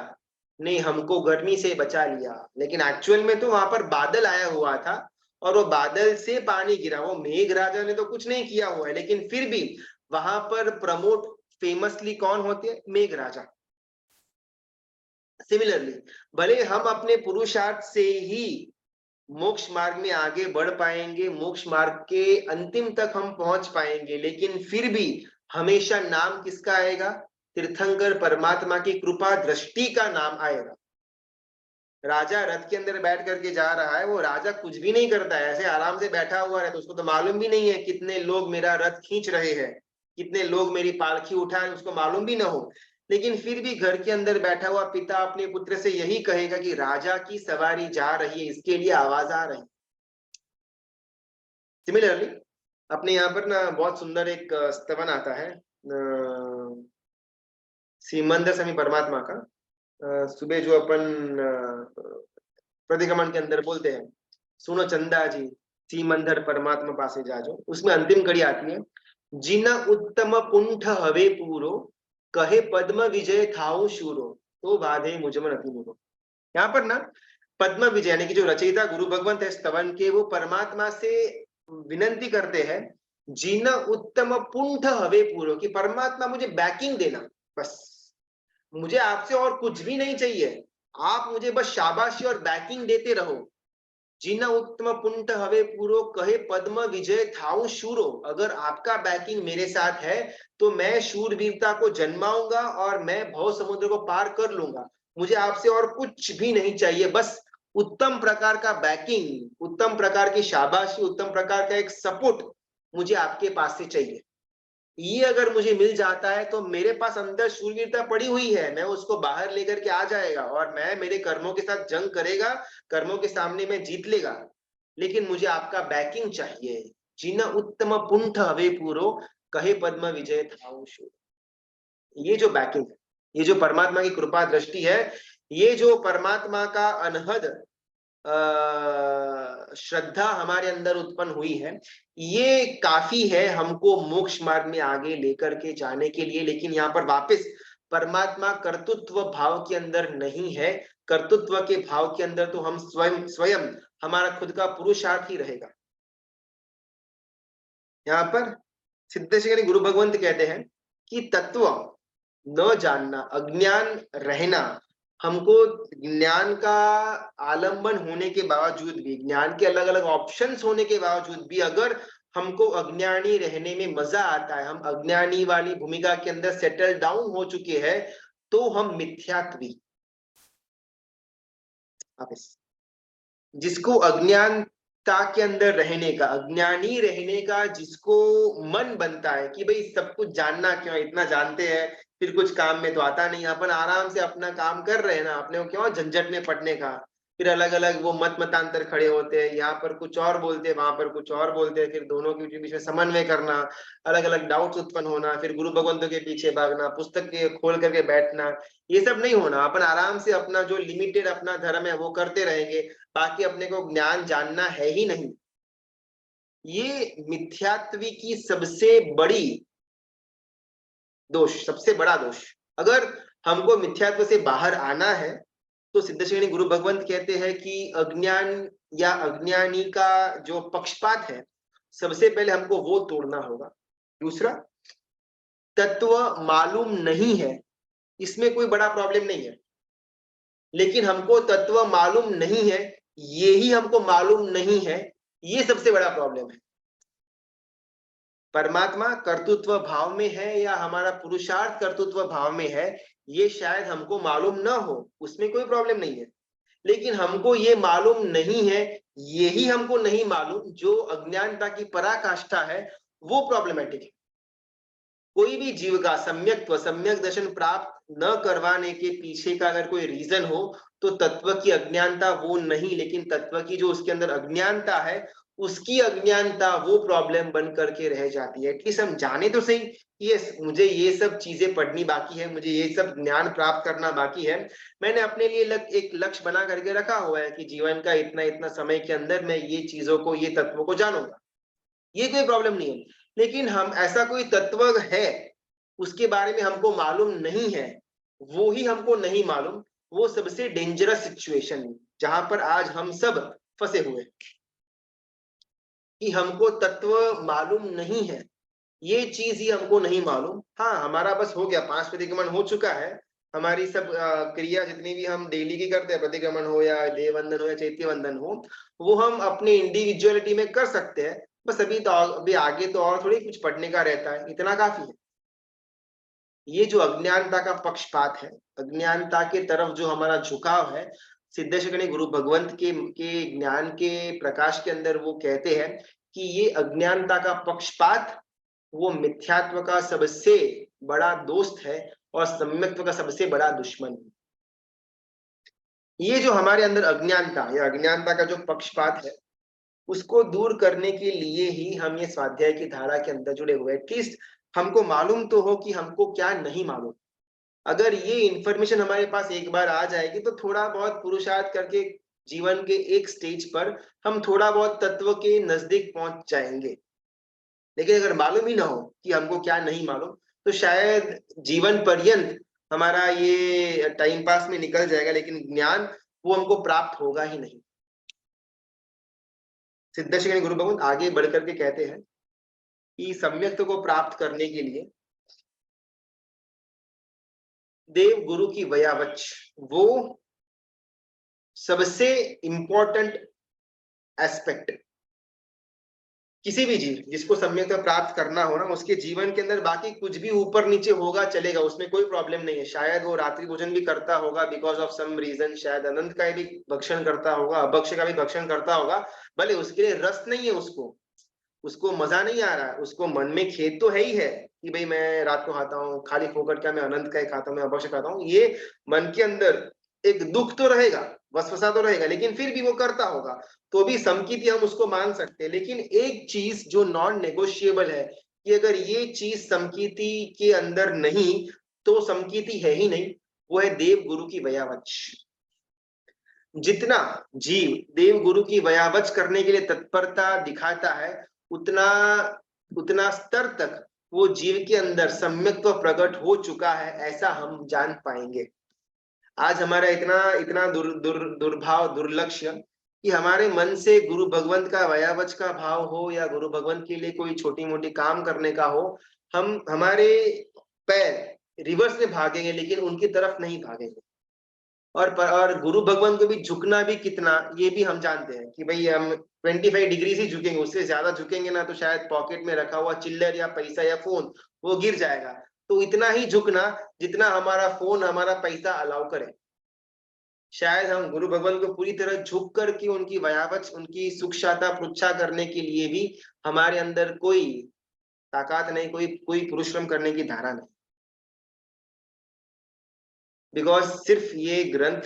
ने हमको गर्मी से बचा लिया। लेकिन एक्चुअल में तो वहां पर बादल आया हुआ था, और वो बादल से पानी गिरा, वो मेघ राजा ने तो कुछ नहीं किया हुआ है, लेकिन फिर भी वहां पर प्रमोट फेमसली कौन होते हैं? मेघ राजा। सिमिलरली, भले हम अपने पुरुषार्थ से ही मोक्ष मार्ग में आगे बढ़ पाएंगे, मोक्ष मार्ग के अंतिम तक हम पहुंच पाएंगे, लेकिन फिर भी हमेशा नाम किसका आएगा? तीर्थंकर परमात्मा की कृपा दृष्टि का नाम आएगा। राजा रथ के अंदर बैठ करके जा रहा है, वो राजा कुछ भी नहीं करता है, ऐसे आराम से बैठा हुआ है, तो उसको तो मालूम भी नहीं है कितने लोग मेरा रथ खींच रहे हैं, कितने लोग मेरी पालकी उठा रहे, उसको मालूम भी ना हो। लेकिन फिर भी घर के अंदर बैठा हुआ पिता अपने पुत्र से यही कहेगा कि राजा की सवारी जा रही है, इसके लिए आवाज आ रही। सिमिलरली अपने यहाँ पर ना बहुत सुंदर एक स्तवन आता है सीमंदर स्वामी परमात्मा का। सुबह जो अपन प्रतिक्रमण के अंदर बोलते हैं, सुनो चंदा जी सीमंदर परमात्मा पासे जाजो, उसमें अंतिम कड़ी आती है, जिन उत्तम पुंठ हवे पूरो, कहे पद्म विजय थाऊ शूरो, तो बाधे मुझमन अति मुरो। यहाँ पर ना पद्म विजय यानी कि जो रचयिता गुरु भगवंत है स्तवन के, वो परमात्मा से विनंती करते हैं, जिन उत्तम पुंठ हवे पूरो, कि परमात्मा मुझे बैकिंग देना, बस मुझे आपसे और कुछ भी नहीं चाहिए, आप मुझे बस शाबाशी और बैकिंग देते रहो। जिन उत्तम पुंट हवे पूरो, कहे पद्म विजय थाऊ शूरो, अगर आपका बैकिंग मेरे साथ है तो मैं शूरवीरता को जन्माऊंगा और मैं भव समुद्र को पार कर लूंगा। मुझे आपसे और कुछ भी नहीं चाहिए, बस उत्तम प्रकार का बैकिंग, उत्तम प्रकार की शाबाशी, उत्तम प्रकार का एक सपोर्ट मुझे आपके पास से चाहिए। ये अगर मुझे मिल जाता है तो मेरे पास अंदर शूरवीरता पड़ी हुई है, मैं उसको बाहर लेकर के आ जाएगा और मैं मेरे कर्मों के साथ जंग करेगा, कर्मों के सामने मैं जीत लेगा। लेकिन मुझे आपका बैकिंग चाहिए। जिन उत्तम पुंठ हवे पूरो, कहे पद्म विजय थाऊ शूर। ये जो बैकिंग है, ये जो परमात्मा की कृपा दृष्टि है, ये जो परमात्मा का अनहद श्रद्धा हमारे अंदर उत्पन्न हुई है, ये काफी है हमको मोक्ष मार्ग में आगे लेकर के जाने के लिए। लेकिन यहाँ पर वापस परमात्मा कर्तृत्व भाव के अंदर नहीं है। कर्तृत्व के भाव के अंदर तो हम स्वयं स्वयं हमारा खुद का पुरुषार्थ ही रहेगा। यहाँ पर सिद्धेश्वरी गुरु भगवंत कहते हैं कि तत्व न जानना, अज्ञान रहना, हमको ज्ञान का आलंबन होने के बावजूद भी, ज्ञान के अलग अलग ऑप्शंस होने के बावजूद भी, अगर हमको अज्ञानी रहने में मजा आता है, हम अज्ञानी वाली भूमिका के अंदर सेटल डाउन हो चुके हैं, तो हम मिथ्यात्वी, जिसको अज्ञानता के अंदर रहने का, अज्ञानी रहने का जिसको मन बनता है कि भाई सब कुछ जानना क्यों, इतना जानते हैं फिर कुछ काम में तो आता नहीं, अपन आराम से अपना काम कर रहे हैं ना, अपने को क्यों झंझट में पड़ने का। फिर अलग अलग वो मत मतांतर खड़े होते हैं, यहाँ पर कुछ और बोलते हैं, वहां पर कुछ और बोलते हैं, फिर दोनों के बीच में समन्वय करना, अलग अलग डाउट्स उत्पन्न होना, फिर गुरु भगवंतों के पीछे भागना, पुस्तक के खोल करके बैठना, ये सब नहीं होना। अपन आराम से अपना जो लिमिटेड अपना धर्म है वो करते रहेंगे, बाकी अपने को ज्ञान जानना है ही नहीं। ये मिथ्यात्वी की सबसे बड़ी दोष, सबसे बड़ा दोष। अगर हमको मिथ्यात्व से बाहर आना है तो सिद्धेश्वरी गुरु भगवंत कहते हैं कि अज्ञान या अज्ञानी का जो पक्षपात है, सबसे पहले हमको वो तोड़ना होगा। दूसरा, तत्व मालूम नहीं है, इसमें कोई बड़ा प्रॉब्लम नहीं है, लेकिन हमको तत्व मालूम नहीं है, ये ही हमको मालूम नहीं है, ये सबसे बड़ा प्रॉब्लम है। परमात्मा कर्तृत्व भाव में है या हमारा पुरुषार्थ कर्तृत्व भाव में है, ये शायद हमको मालूम ना हो, उसमें कोई प्रॉब्लम नहीं है। लेकिन हमको ये मालूम नहीं है, यही हमको नहीं मालूम, जो अज्ञानता की पराकाष्ठा है, वो प्रॉब्लमेटिक है। कोई भी जीव का सम्यक दर्शन प्राप्त न करवाने के पीछे का अगर कोई रीजन हो तो तत्व की अज्ञानता वो नहीं, लेकिन तत्व की जो उसके अंदर अज्ञानता है, उसकी अज्ञानता वो प्रॉब्लम बन करके रह जाती है। एटलीस्ट हम जाने तो सही, यस मुझे ये सब चीजें पढ़नी बाकी है, मुझे ये सब ज्ञान प्राप्त करना बाकी है, मैंने अपने लिए एक लक्ष्य बना करके रखा हुआ है कि जीवन का इतना इतना समय के अंदर मैं ये चीजों को, ये तत्वों को जानूंगा, ये कोई प्रॉब्लम नहीं है। लेकिन हम ऐसा कोई तत्व है उसके बारे में हमको मालूम नहीं है, वो ही हमको नहीं मालूम, वो सबसे डेंजरस सिचुएशन है जहां पर आज हम सब फंसे हुए कि हमको तत्व मालूम नहीं है, ये चीज ही हमको नहीं मालूम। हाँ, हमारा बस हो गया, 5 प्रतिक्रमण हो चुका है, हमारी सब क्रिया जितनी भी हम डेली की करते हैं, प्रतिक्रमण हो या देववंदन हो या चैत्य वंदन हो, वो हम अपने इंडिविजुअलिटी में कर सकते हैं। बस अभी तो, अभी आगे तो और थोड़ी कुछ पढ़ने का रहता है, इतना काफी है। ये जो अज्ञानता का पक्षपात है, अज्ञानता के तरफ जो हमारा झुकाव है, सिद्धेश्वरी गुरु भगवंत के ज्ञान के प्रकाश के अंदर वो कहते हैं कि ये अज्ञानता का पक्षपात वो मिथ्यात्व का सबसे बड़ा दोस्त है और सम्यक्त्व का सबसे बड़ा दुश्मन है। ये जो हमारे अंदर अज्ञानता या अज्ञानता का जो पक्षपात है, उसको दूर करने के लिए ही हम ये स्वाध्याय की धारा के अंदर जुड़े हुए हैं। एटलीस्ट हमको मालूम तो हो कि हमको क्या नहीं मालूम। अगर ये इंफॉर्मेशन हमारे पास एक बार आ जाएगी तो थोड़ा बहुत पुरुषार्थ करके जीवन के एक स्टेज पर हम थोड़ा बहुत तत्व के नजदीक पहुंच जाएंगे। लेकिन अगर मालूम ही ना हो कि हमको क्या नहीं मालूम, तो शायद जीवन पर्यंत हमारा ये टाइम पास में निकल जाएगा, लेकिन ज्ञान वो हमको प्राप्त होगा ही नहीं। सिद्धेश्वरी गुरु भगवंत आगे बढ़ करके कहते हैं कि सम्यक्त्व को प्राप्त करने के लिए देव गुरु की वयावच वो सबसे इंपॉर्टेंट एस्पेक्ट। किसी भी जीव जिसको सम्यक्त्व प्राप्त करना हो ना, उसके जीवन के अंदर बाकी कुछ भी ऊपर नीचे होगा चलेगा, उसमें कोई प्रॉब्लम नहीं है। शायद वो रात्रि भोजन भी करता होगा बिकॉज ऑफ सम रीजन, शायद अनंत का भी भक्षण करता होगा, अभक्ष का भी भक्षण करता होगा, भले उसके लिए रस नहीं है, उसको मजा नहीं आ रहा है, उसको मन में खेद तो है ही है कि भाई मैं रात को खाता हूँ, खाली फोकट क्या मैं अनंत का ही खाता हूँ, मैं अभक्ष खाता हूँ, ये मन के अंदर एक दुख तो रहेगा, वसवसा तो रहेगा, लेकिन फिर भी वो करता होगा, तो भी समकीति हम उसको मान सकते हैं। लेकिन एक चीज जो नॉन नेगोशिएबल है कि अगर ये चीज समकीति के अंदर नहीं तो समकीति है ही नहीं, वो है देव गुरु की वयावच। जितना जीव देव गुरु की वयावच करने के लिए तत्परता दिखाता है, उतना उतना स्तर तक वो जीव के अंदर सम्यक्त्व प्रकट हो चुका है, ऐसा हम जान पाएंगे। आज हमारा इतना इतना दुर्भाव दुर्लक्ष्य कि हमारे मन से गुरु भगवंत का वयावच का भाव हो या गुरु भगवंत के लिए कोई छोटी मोटी काम करने का हो, हम हमारे पैर रिवर्स में भागेंगे लेकिन उनकी तरफ नहीं भागेंगे। और गुरु भगवान को भी झुकना भी कितना, ये भी हम जानते हैं कि भाई हम 25 डिग्री ही झुकेंगे, उससे ज्यादा झुकेंगे ना तो शायद पॉकेट में रखा हुआ चिल्लर या पैसा या फोन वो गिर जाएगा। तो इतना ही झुकना जितना हमारा फोन हमारा पैसा अलाउ करे। शायद हम गुरु भगवान को पूरी तरह झुक करके उनकी वयावच उनकी सुक्षाता पृच्छा करने के लिए भी हमारे अंदर कोई ताकत नहीं, कोई कोई परिश्रम करने की धारा नहीं। बिकॉज सिर्फ ये ग्रंथ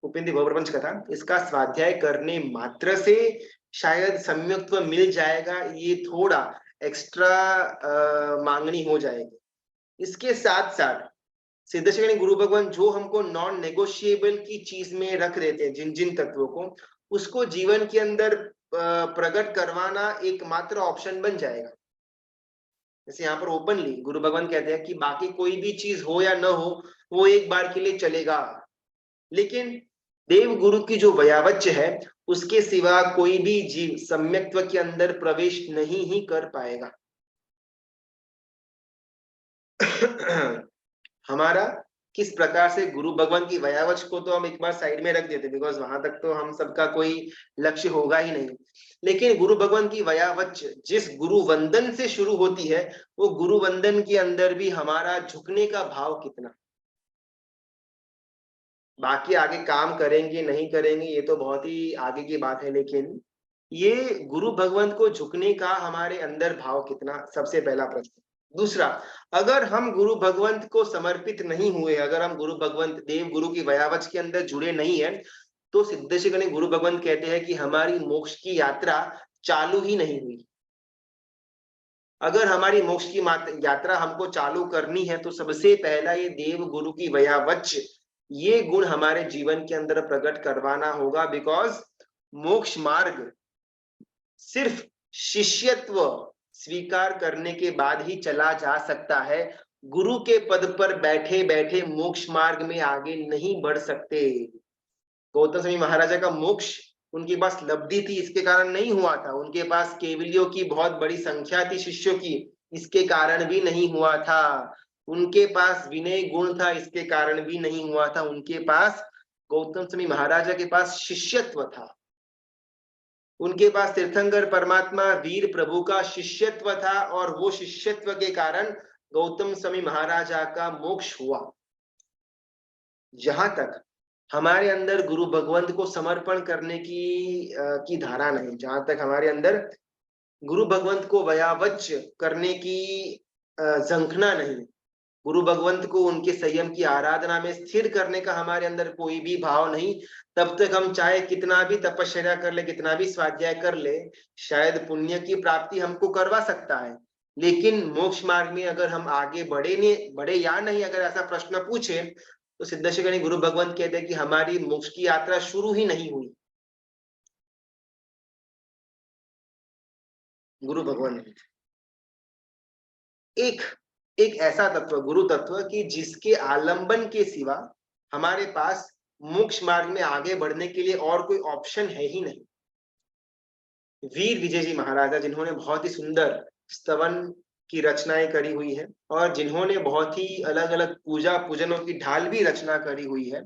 उपेंद्र भवप्रपंच कथा इसका स्वाध्याय करने मात्र से शायद सम्यक्त्व मिल जाएगा, ये थोड़ा एक्स्ट्रा मांगनी हो जाएगी। इसके साथ साथ सिद्धेश्वरी गुरु भगवान जो हमको नॉन नेगोशिएबल की चीज में रख देते हैं, जिन जिन तत्वों को, उसको जीवन के अंदर प्रकट करवाना एकमात्र ऑप्शन बन जाएगा। जैसे यहाँ पर ओपनली गुरु भगवान कहते हैं कि बाकी कोई भी चीज हो या न हो वो एक बार के लिए चलेगा, लेकिन देव गुरु की जो वयावच है उसके सिवा कोई भी जीव सम्यक्त्व के अंदर प्रवेश नहीं ही कर पाएगा। हमारा किस प्रकार से गुरु भगवान की वयावच को तो हम एक बार साइड में रख देते, बिकॉज वहां तक तो हम सबका कोई लक्ष्य होगा ही नहीं, लेकिन गुरु भगवान की वयावच जिस गुरु वंदन से शुरू होती है, वो गुरु वंदन के अंदर भी हमारा झुकने का भाव कितना। बाकी आगे काम करेंगे नहीं करेंगे ये तो बहुत ही आगे की बात है, लेकिन ये गुरु भगवंत को झुकने का हमारे अंदर भाव कितना, सबसे पहला प्रश्न। दूसरा, अगर हम गुरु भगवंत को समर्पित नहीं हुए, अगर हम गुरु भगवंत देव गुरु की वयावच के अंदर जुड़े नहीं है, तो सिद्धेश्वर गुरु भगवंत कहते हैं कि हमारी मोक्ष की यात्रा चालू ही नहीं हुई। अगर हमारी मोक्ष की यात्रा हमको चालू करनी है तो सबसे पहला ये देव गुरु की वयावच ये गुण हमारे जीवन के अंदर प्रकट करवाना होगा। बिकॉज मोक्ष मार्ग सिर्फ शिष्यत्व स्वीकार करने के बाद ही चला जा सकता है, गुरु के पद पर बैठे बैठे मोक्ष मार्ग में आगे नहीं बढ़ सकते। गौतम स्वामी महाराजा का मोक्ष उनके पास लब्धि थी इसके कारण नहीं हुआ था, उनके पास केवलियों की बहुत बड़ी संख्या थी शिष्यों की इसके कारण भी नहीं हुआ था, उनके पास विनय गुण था इसके कारण भी नहीं हुआ था, उनके पास गौतम स्वामी महाराजा के पास शिष्यत्व था, उनके पास तीर्थंकर परमात्मा वीर प्रभु का शिष्यत्व था, और वो शिष्यत्व के कारण गौतम स्वामी महाराजा का मोक्ष हुआ, जहां तक हमारे अंदर गुरु भगवंत को समर्पण करने की धारा नहीं, जहां तक हमारे अंदर गुरु भगवंत को वयावच करने की झंखना नहीं, गुरु भगवंत को उनके संयम की आराधना में स्थिर करने का हमारे अंदर कोई भी भाव नहीं, तब तक हम चाहे कितना भी तपश्चर्या कर ले, कितना भी स्वाध्याय कर ले, शायद पुण्य की प्राप्ति हमको करवा सकता है, लेकिन मोक्ष मार्ग में अगर हम आगे बढ़े या नहीं, अगर ऐसा प्रश्न पूछे तो सिद्धेश्वरी गुरु भगवंत कहते हैं कि हमारी मोक्ष की यात्रा शुरू ही नहीं हुई। गुरु भगवंत एक एक ऐसा तत्व, गुरु तत्व, कि जिसके आलंबन के सिवा हमारे पास मोक्ष मार्ग में आगे बढ़ने के लिए और कोई ऑप्शन है ही नहीं। वीर विजय जी महाराजा, जिन्होंने बहुत ही सुंदर स्तवन की रचनाएं करी हुई है और जिन्होंने बहुत ही अलग अलग पूजा पूजनों की ढाल भी रचना करी हुई है,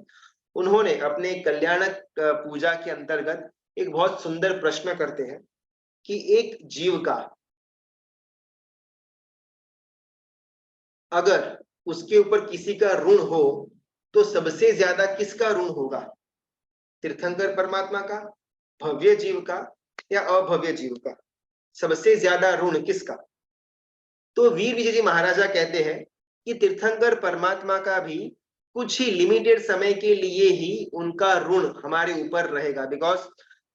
उन्होंने अपने कल्याणक पूजा के अंतर्गत एक बहुत सुंदर प्रश्न करते हैं कि एक जीव का अगर उसके ऊपर किसी का ऋण हो तो सबसे ज्यादा किसका ऋण होगा? तीर्थंकर परमात्मा का, भव्य जीव का, या अभव्य जीव का? सबसे ज्यादा ऋण किसका? तो वीर विजय जी महाराजा कहते हैं कि तीर्थंकर परमात्मा का भी कुछ ही लिमिटेड समय के लिए ही उनका ऋण हमारे ऊपर रहेगा, बिकॉज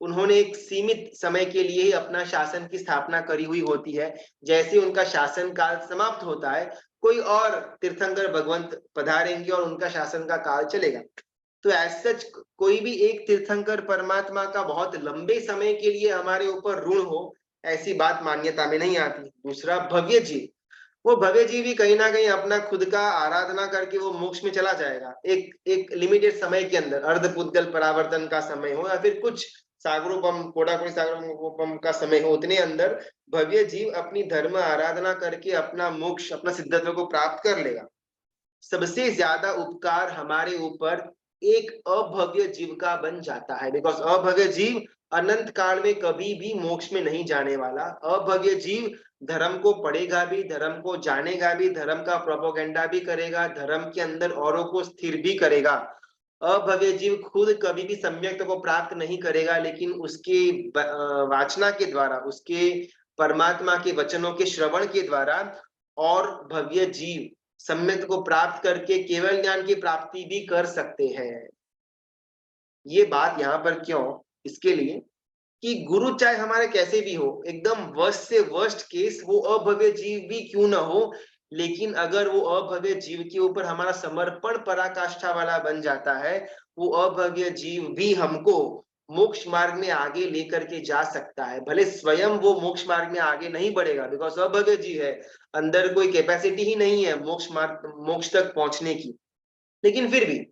उन्होंने एक सीमित समय के लिए ही अपना शासन की स्थापना करी हुई होती है। जैसे उनका शासन काल समाप्त होता है, कोई और तीर्थंकर भगवंत पधारेंगे और उनका शासन का काल चलेगा। तो एज सच कोई भी एक तीर्थंकर परमात्मा का बहुत लंबे समय के लिए हमारे ऊपर ऋण हो, ऐसी बात मान्यता में नहीं आती। दूसरा, भव्य जीव, वो भव्य जीव भी कहीं ना कहीं अपना खुद का आराधना करके वो मोक्ष में चला जाएगा, एक एक लिमिटेड समय के अंदर, अर्धपुद्गल परावर्तन का समय हो या फिर कुछ सागरोपम, कोडाकुणी सागरोपम का समय हो, उतने अंदर भव्य जीव अपनी धर्म आराधना करके अपना मोक्ष, अपना सिद्धत्व को प्राप्त कर लेगा। सबसे ज्यादा उपकार हमारे ऊपर एक अभव्य जीव का बन जाता है, बिकॉज अभव्य जीव अनंत काल में कभी भी मोक्ष में नहीं जाने वाला। अभव्य जीव धर्म को पढ़ेगा भी, धर्म को जानेगा भी, धर्म का प्रोपोगेंडा भी करेगा, धर्म के अंदर औरों को स्थिर भी करेगा। अभव्य जीव खुद कभी भी सम्यक को प्राप्त नहीं करेगा, लेकिन उसके वाचना के द्वारा, उसके परमात्मा के वचनों के श्रवण के द्वारा और भव्य जीव सम्यक को प्राप्त करके केवल ज्ञान की प्राप्ति भी कर सकते हैं। ये बात यहाँ पर क्यों? इसके लिए कि गुरु चाहे हमारे कैसे भी हो, एकदम वर्स्ट से वर्स्ट केस वो अभव्य जीव भी क्यों ना हो, लेकिन अगर वो अभव्य जीव के ऊपर हमारा समर्पण पराकाष्ठा वाला बन जाता है, वो अभव्य जीव भी हमको मोक्ष मार्ग में आगे लेकर के जा सकता है। भले स्वयं वो मोक्ष मार्ग में आगे नहीं बढ़ेगा, बिकॉज अभव्य जीव है, अंदर कोई कैपेसिटी ही नहीं है मोक्ष मार्ग, मोक्ष तक पहुंचने की, लेकिन फिर भी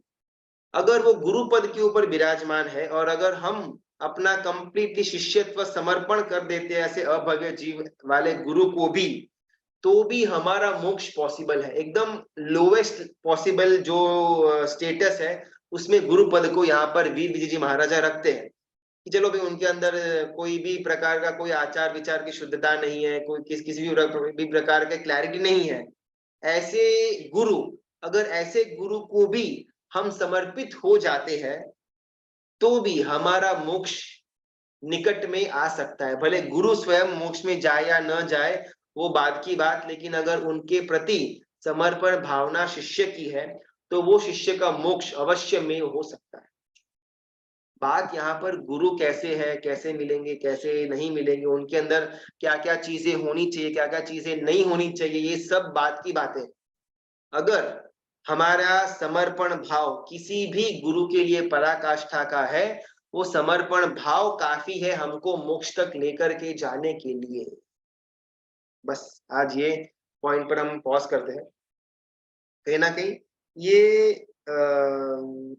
अगर वो गुरु पद के ऊपर विराजमान है और अगर हम अपना कंप्लीटली शिष्यत्व समर्पण कर देते हैं ऐसे अभव्य जीव वाले गुरु को भी, तो भी हमारा मोक्ष पॉसिबल है। एकदम लोवेस्ट पॉसिबल जो स्टेटस है, उसमें गुरु पद को यहाँ पर वीर विजय जी महाराजा रखते हैं कि चलो भाई, उनके अंदर कोई भी प्रकार का कोई आचार विचार की शुद्धता नहीं है, कोई किसी भी प्रकार के क्लैरिटी नहीं है। ऐसे गुरु, अगर ऐसे गुरु को भी हम समर्पित हो जाते हैं, तो भी हमारा मोक्ष निकट में आ सकता है। भले गुरु स्वयं मोक्ष में जाए या न जाए, वो बात की बात, लेकिन अगर उनके प्रति समर्पण भावना शिष्य की है, तो वो शिष्य का मोक्ष अवश्य में हो सकता है। बात यहाँ पर गुरु कैसे है, कैसे मिलेंगे, कैसे नहीं मिलेंगे, उनके अंदर क्या क्या चीजें होनी चाहिए, क्या क्या चीजें नहीं होनी चाहिए, ये सब बात की बातें। अगर हमारा समर्पण भाव किसी भी गुरु के लिए पराकाष्ठा का है, वो समर्पण भाव काफी है हमको मोक्ष तक लेकर के जाने के लिए। बस आज ये पॉइंट पर हम पॉज करते हैं। कहीं ना कहीं ये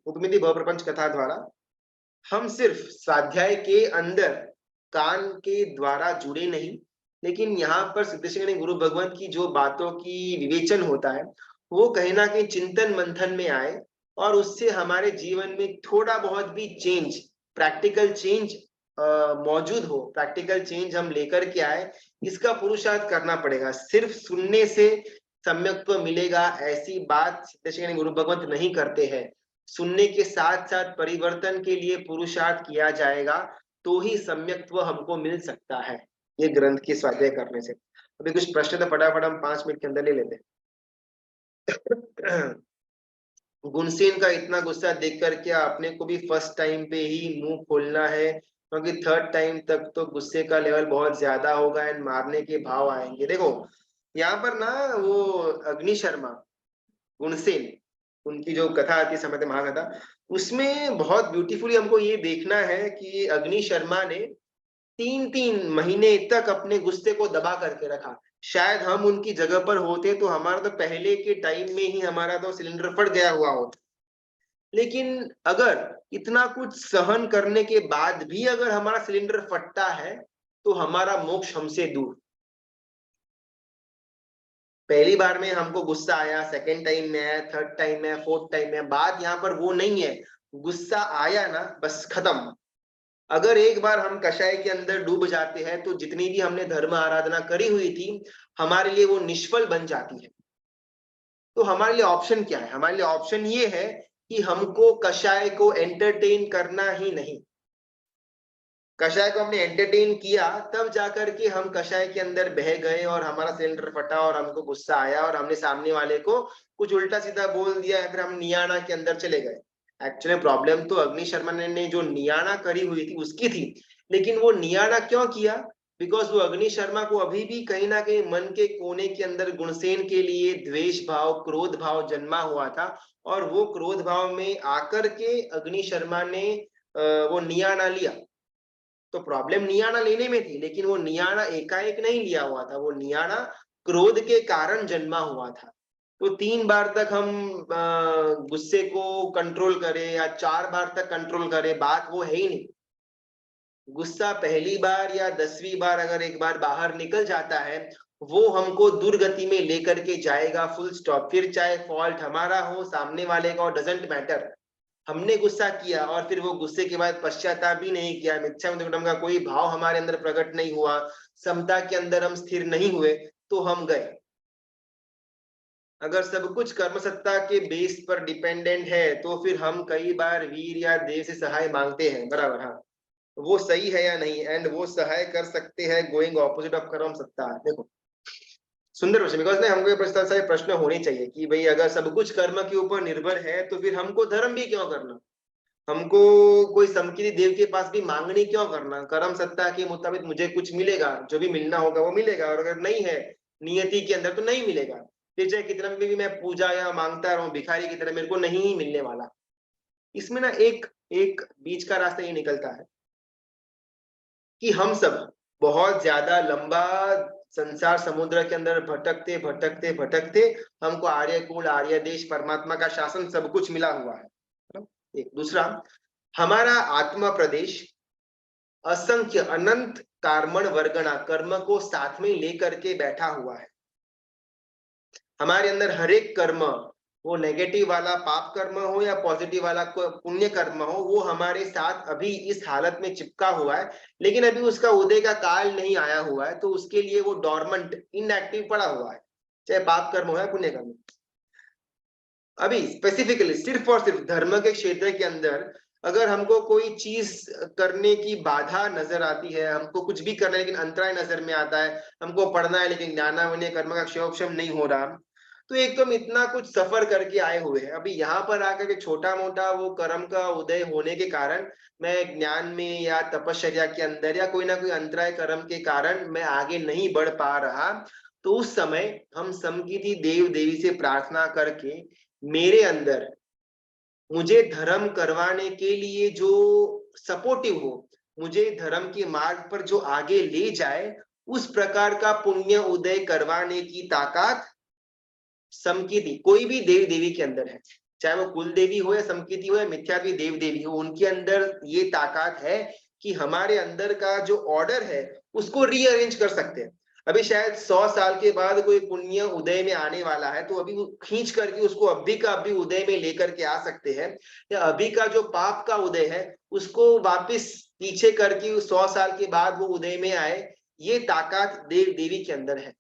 उद्मिति भवप्रपंच कथा द्वारा हम सिर्फ स्वाध्याय के अंदर कान के द्वारा जुड़े नहीं, लेकिन यहाँ पर सिद्धेश्वरी गुरु भगवंत की जो बातों की विवेचन होता है, वो कहीं ना कहीं चिंतन मंथन में आए और उससे हमारे जीवन में थोड़ा बहुत भी चेंज, प्रैक्टिकल चेंज मौजूद हो, प्रैक्टिकल चेंज हम लेकर के आए। इसका पुरुषार्थ करना पड़ेगा। सिर्फ सुनने से सम्यक्त्व मिलेगा, ऐसी बात सिद्धेश्वरी गुरु भगवंत नहीं करते हैं। सुनने के साथ साथ परिवर्तन के लिए पुरुषार्थ किया जाएगा, तो ही सम्यक्त्व हमको मिल सकता है, ये ग्रंथ की स्वाध्याय करने से। अभी कुछ प्रश्न तो फटाफट हम 5 मिनट के अंदर ले लेते हैं। गुणसेन का इतना गुस्सा देख कर क्या अपने को भी फर्स्ट टाइम पे ही मुंह खोलना है, क्योंकि थर्ड टाइम तक तो गुस्से का लेवल बहुत ज्यादा होगा एंड मारने के भाव आएंगे। देखो यहाँ पर ना वो अग्नि शर्मा, गुणसेन, उनकी जो कथा आती है समय महाकथा, उसमें बहुत ब्यूटीफुली हमको ये देखना है कि अग्नि शर्मा ने 3-3 महीने तक अपने गुस्से को दबा करके रखा। शायद हम उनकी जगह पर होते तो हमारा तो पहले के टाइम में ही हमारा तो सिलेंडर फट गया हुआ होता। लेकिन अगर इतना कुछ सहन करने के बाद भी अगर हमारा सिलेंडर फटता है, तो हमारा मोक्ष हमसे दूर। पहली बार में हमको गुस्सा आया, सेकेंड टाइम में आया, थर्ड टाइम में, फोर्थ टाइम में, बात यहाँ पर वो नहीं है। गुस्सा आया ना, बस खत्म। अगर एक बार हम कषाय के अंदर डूब जाते हैं, तो जितनी भी हमने धर्म आराधना करी हुई थी, हमारे लिए वो निष्फल बन जाती है। तो हमारे लिए ऑप्शन क्या है? हमारे लिए ऑप्शन ये है कि हमको कषाय को एंटरटेन करना ही नहीं। कषाय को हमने एंटरटेन किया, तब जाकर के हम कषाय के अंदर बह गए और हमारा सिलेंडर फटा और हमको गुस्सा आया और हमने सामने वाले को कुछ उल्टा सीधा बोल दिया या फिर हम नियाना के अंदर चले गए। एक्चुअली प्रॉब्लम तो अग्नि शर्मा ने जो नियाना करी हुई थी उसकी थी, लेकिन वो नियाना क्यों किया? बिकॉज वो अग्नि शर्मा को अभी भी कहीं ना कहीं मन के कोने के अंदर गुणसेन के लिए द्वेष भाव, क्रोध भाव जन्मा हुआ था, और वो क्रोध भाव में आकर के अग्नि शर्मा ने वो नियाना लिया। तो प्रॉब्लम नियाना लेने में थी, लेकिन वो नियाना एकाएक नहीं लिया हुआ था, वो नियाना क्रोध के कारण जन्मा हुआ था। तो 3 बार तक हम गुस्से को कंट्रोल करें या 4 बार तक कंट्रोल करें, बात वो है ही नहीं। गुस्सा पहली बार या 10वीं बार अगर एक बार बाहर निकल जाता है, वो हमको दुर्गति में लेकर के जाएगा, फुल स्टॉप। फिर चाहे फॉल्ट हमारा हो, सामने वाले का हो, डजेंट मैटर। हमने गुस्सा किया और फिर वो गुस्से के बाद पश्चाताप भी नहीं किया, मिथ्यामृतम का कोई भाव हमारे अंदर प्रकट नहीं हुआ, समता के अंदर हम स्थिर नहीं हुए, तो हम गए। अगर सब कुछ कर्म सत्ता के बेस पर डिपेंडेंट है, तो फिर हम कई बार वीर या देव से सहाय मांगते हैं, बराबर। हाँ, वो सही है या नहीं, एंड वो सहाय कर सकते हैं गोइंग ऑपोजिट ऑफ कर्म सत्ता। देखो सुंदर प्रश्न, बिकॉज ना हमको ये प्रश्न होने चाहिए कि भाई अगर सब कुछ कर्म के ऊपर निर्भर है, तो फिर हमको धर्म भी क्यों करना, हमको कोई समकिनी देव के पास भी मांगनी क्यों करना? कर्म सत्ता के मुताबिक मुझे कुछ मिलेगा, जो भी मिलना होगा वो मिलेगा, और अगर नहीं है नियति के अंदर तो नहीं मिलेगा। फिर चाहे कितना भी मैं पूजा या मांगता रहूं भिखारी की तरह, मेरे को नहीं ही मिलने वाला। इसमें ना एक एक बीच का रास्ता ये निकलता है कि हम सब बहुत ज्यादा लंबा संसार समुद्र के अंदर भटकते भटकते भटकते हमको आर्य कुल, आर्य देश, परमात्मा का शासन सब कुछ मिला हुआ है। एक दूसरा, हमारा आत्मा प्रदेश असंख्य अनंत कार्मण वर्गणा कर्म को साथ में लेकर के बैठा हुआ है। हमारे अंदर हर एक कर्म, वो नेगेटिव वाला पाप कर्म हो या पॉजिटिव वाला पुण्य कर्म हो, वो हमारे साथ अभी इस हालत में चिपका हुआ है, लेकिन अभी उसका उदय का काल नहीं आया हुआ है, तो उसके लिए वो डॉर्मेंट, इनएक्टिव पड़ा हुआ है, चाहे पाप कर्म हो या पुण्य कर्म। अभी स्पेसिफिकली सिर्फ और सिर्फ धर्म के क्षेत्र के अंदर अगर हमको कोई चीज करने की बाधा नजर आती है, हमको कुछ भी करना है लेकिन अंतराय नजर में आता है, हमको पढ़ना है लेकिन ज्ञानावन्य कर्म का क्षयोक्षम नहीं हो रहा, तो एक तो हम इतना कुछ सफर करके आए हुए हैं, अभी यहाँ पर आकर के छोटा मोटा वो कर्म का उदय होने के कारण मैं ज्ञान में या तपश्चर्या के अंदर या कोई ना कोई अंतराय कर्म के कारण मैं आगे नहीं बढ़ पा रहा, तो उस समय हम समकिति देव देवी से प्रार्थना करके मेरे अंदर मुझे धर्म करवाने के लिए जो सपोर्टिव हो, मुझे धर्म के मार्ग पर जो आगे ले जाए, उस प्रकार का पुण्य उदय करवाने की ताकत समकिति कोई भी देव देवी के अंदर है, चाहे वो कुल देवी हो या समकिति हो या मिथ्यात्वी देव देवी हो, उनके अंदर ये ताकत है कि हमारे अंदर का जो ऑर्डर है उसको रीअरेंज कर सकते हैं। अभी शायद 100 साल के बाद कोई पुण्य उदय में आने वाला है, तो अभी खींच करके उसको अभी का अभी उदय में लेकर के आ सकते हैं, या अभी का जो पाप का उदय है उसको वापिस पीछे करके 100 साल के बाद वो उदय में आए, ये ताकत देव देवी के अंदर है।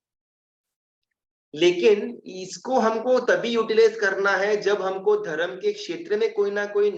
लेकिन इसको हमको तभी यूटिलाइज करना है जब हमको धर्म के क्षेत्र में कोई ना कोई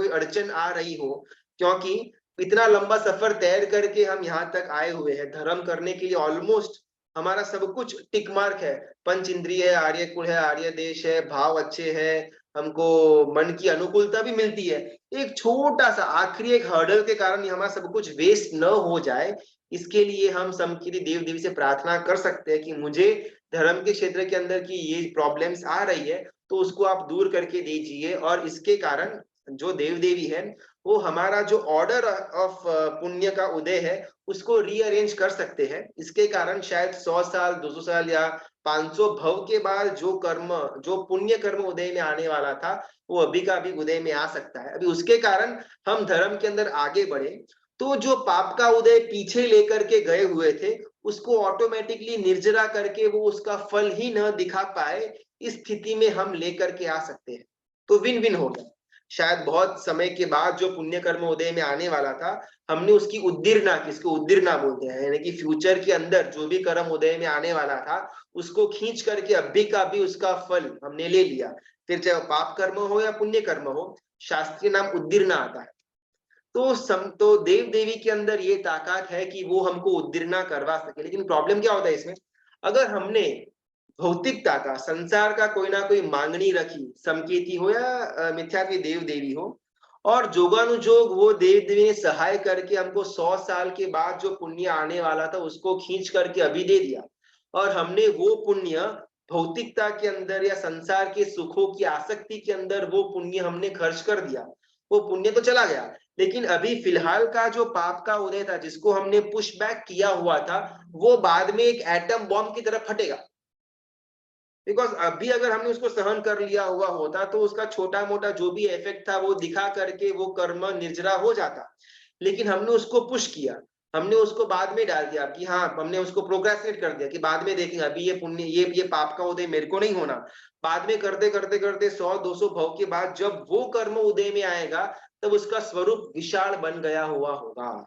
अड़चन आ रही हो, क्योंकि इतना लंबा सफर तय करके हम यहाँ तक आए हुए हैं धर्म करने के लिए। ऑलमोस्ट हमारा सब कुछ टिक मार्क है, पंच इंद्रिय है, आर्य कुल है, आर्य देश है, भाव अच्छे हैं, हमको मन की अनुकूलता भी मिलती है। एक छोटा सा आखिरी एक हर्डल के कारण ये हमारा सब कुछ वेस्ट न हो जाए, इसके लिए हम समकिरी देव देवी से प्रार्थना कर सकते हैं कि मुझे धर्म के क्षेत्र के अंदर की ये प्रॉब्लम्स आ रही है तो उसको आप दूर करके दीजिए, और इसके कारण जो देव देवी है वो हमारा जो ऑर्डर ऑफ पुण्य का उदय है उसको रीअरेंज कर सकते हैं। इसके कारण शायद 100 साल 200 साल या 500 भव के बाद जो कर्म जो पुण्य कर्म उदय में आने वाला था वो अभी का अभी उदय में आ सकता है। अभी उसके कारण हम धर्म के अंदर आगे बढ़े तो जो पाप का उदय पीछे लेकर के गए हुए थे उसको ऑटोमेटिकली निर्जरा करके वो उसका फल ही न दिखा पाए, इस स्थिति में हम लेकर के आ सकते हैं। तो विन विन हो गया। शायद बहुत समय के बाद जो पुण्य कर्म उदय में आने वाला था हमने उसकी उद्दीर्णा की, इसको उद्दीर्णा बोलते हैं, यानी कि फ्यूचर के अंदर जो भी कर्म उदय में आने वाला था उसको खींच करके अभी का भी उसका फल हमने ले लिया। फिर चाहे वो पाप कर्म हो या पुण्य कर्म हो, शास्त्रीय नाम उद्दीर्णा आता है। तो देव देवी के अंदर ये ताकत है कि वो हमको उद्दीर्णा करवा सके। लेकिन प्रॉब्लम क्या होता है इसमें, अगर हमने भौतिकता का संसार का कोई ना कोई मांगनी रखी, समकेती हो या मिथ्यात्वी देव देवी हो, और जोगानुजोग वो देव देवी ने सहाय करके हमको 100 साल के बाद जो पुण्य आने वाला था उसको खींच करके अभी दे दिया, और हमने वो पुण्य भौतिकता के अंदर या संसार के सुखों की आसक्ति के अंदर वो पुण्य हमने खर्च कर दिया, वो पुण्य तो चला गया। लेकिन अभी फिलहाल का जो पाप का उदय था जिसको हमने पुश बैक किया हुआ था वो बाद में एक एटम बॉम्ब की तरफ फटेगा। बिकॉज अभी अगर हमने उसको सहन कर लिया हुआ होता तो उसका छोटा मोटा जो भी इफेक्ट था वो दिखा करके वो कर्म निर्जरा हो जाता। लेकिन हमने उसको पुश किया, हमने उसको बाद में डाल दिया कि हाँ, हमने उसको प्रोग्रेसिनेट कर दिया कि बाद में देखेंगे, अभी ये पुण्य ये पाप का उदय मेरे को नहीं होना। बाद में करते करते करते 100-200 भव के बाद जब वो कर्म उदय में आएगा तब उसका स्वरूप विशाल बन गया हुआ होगा।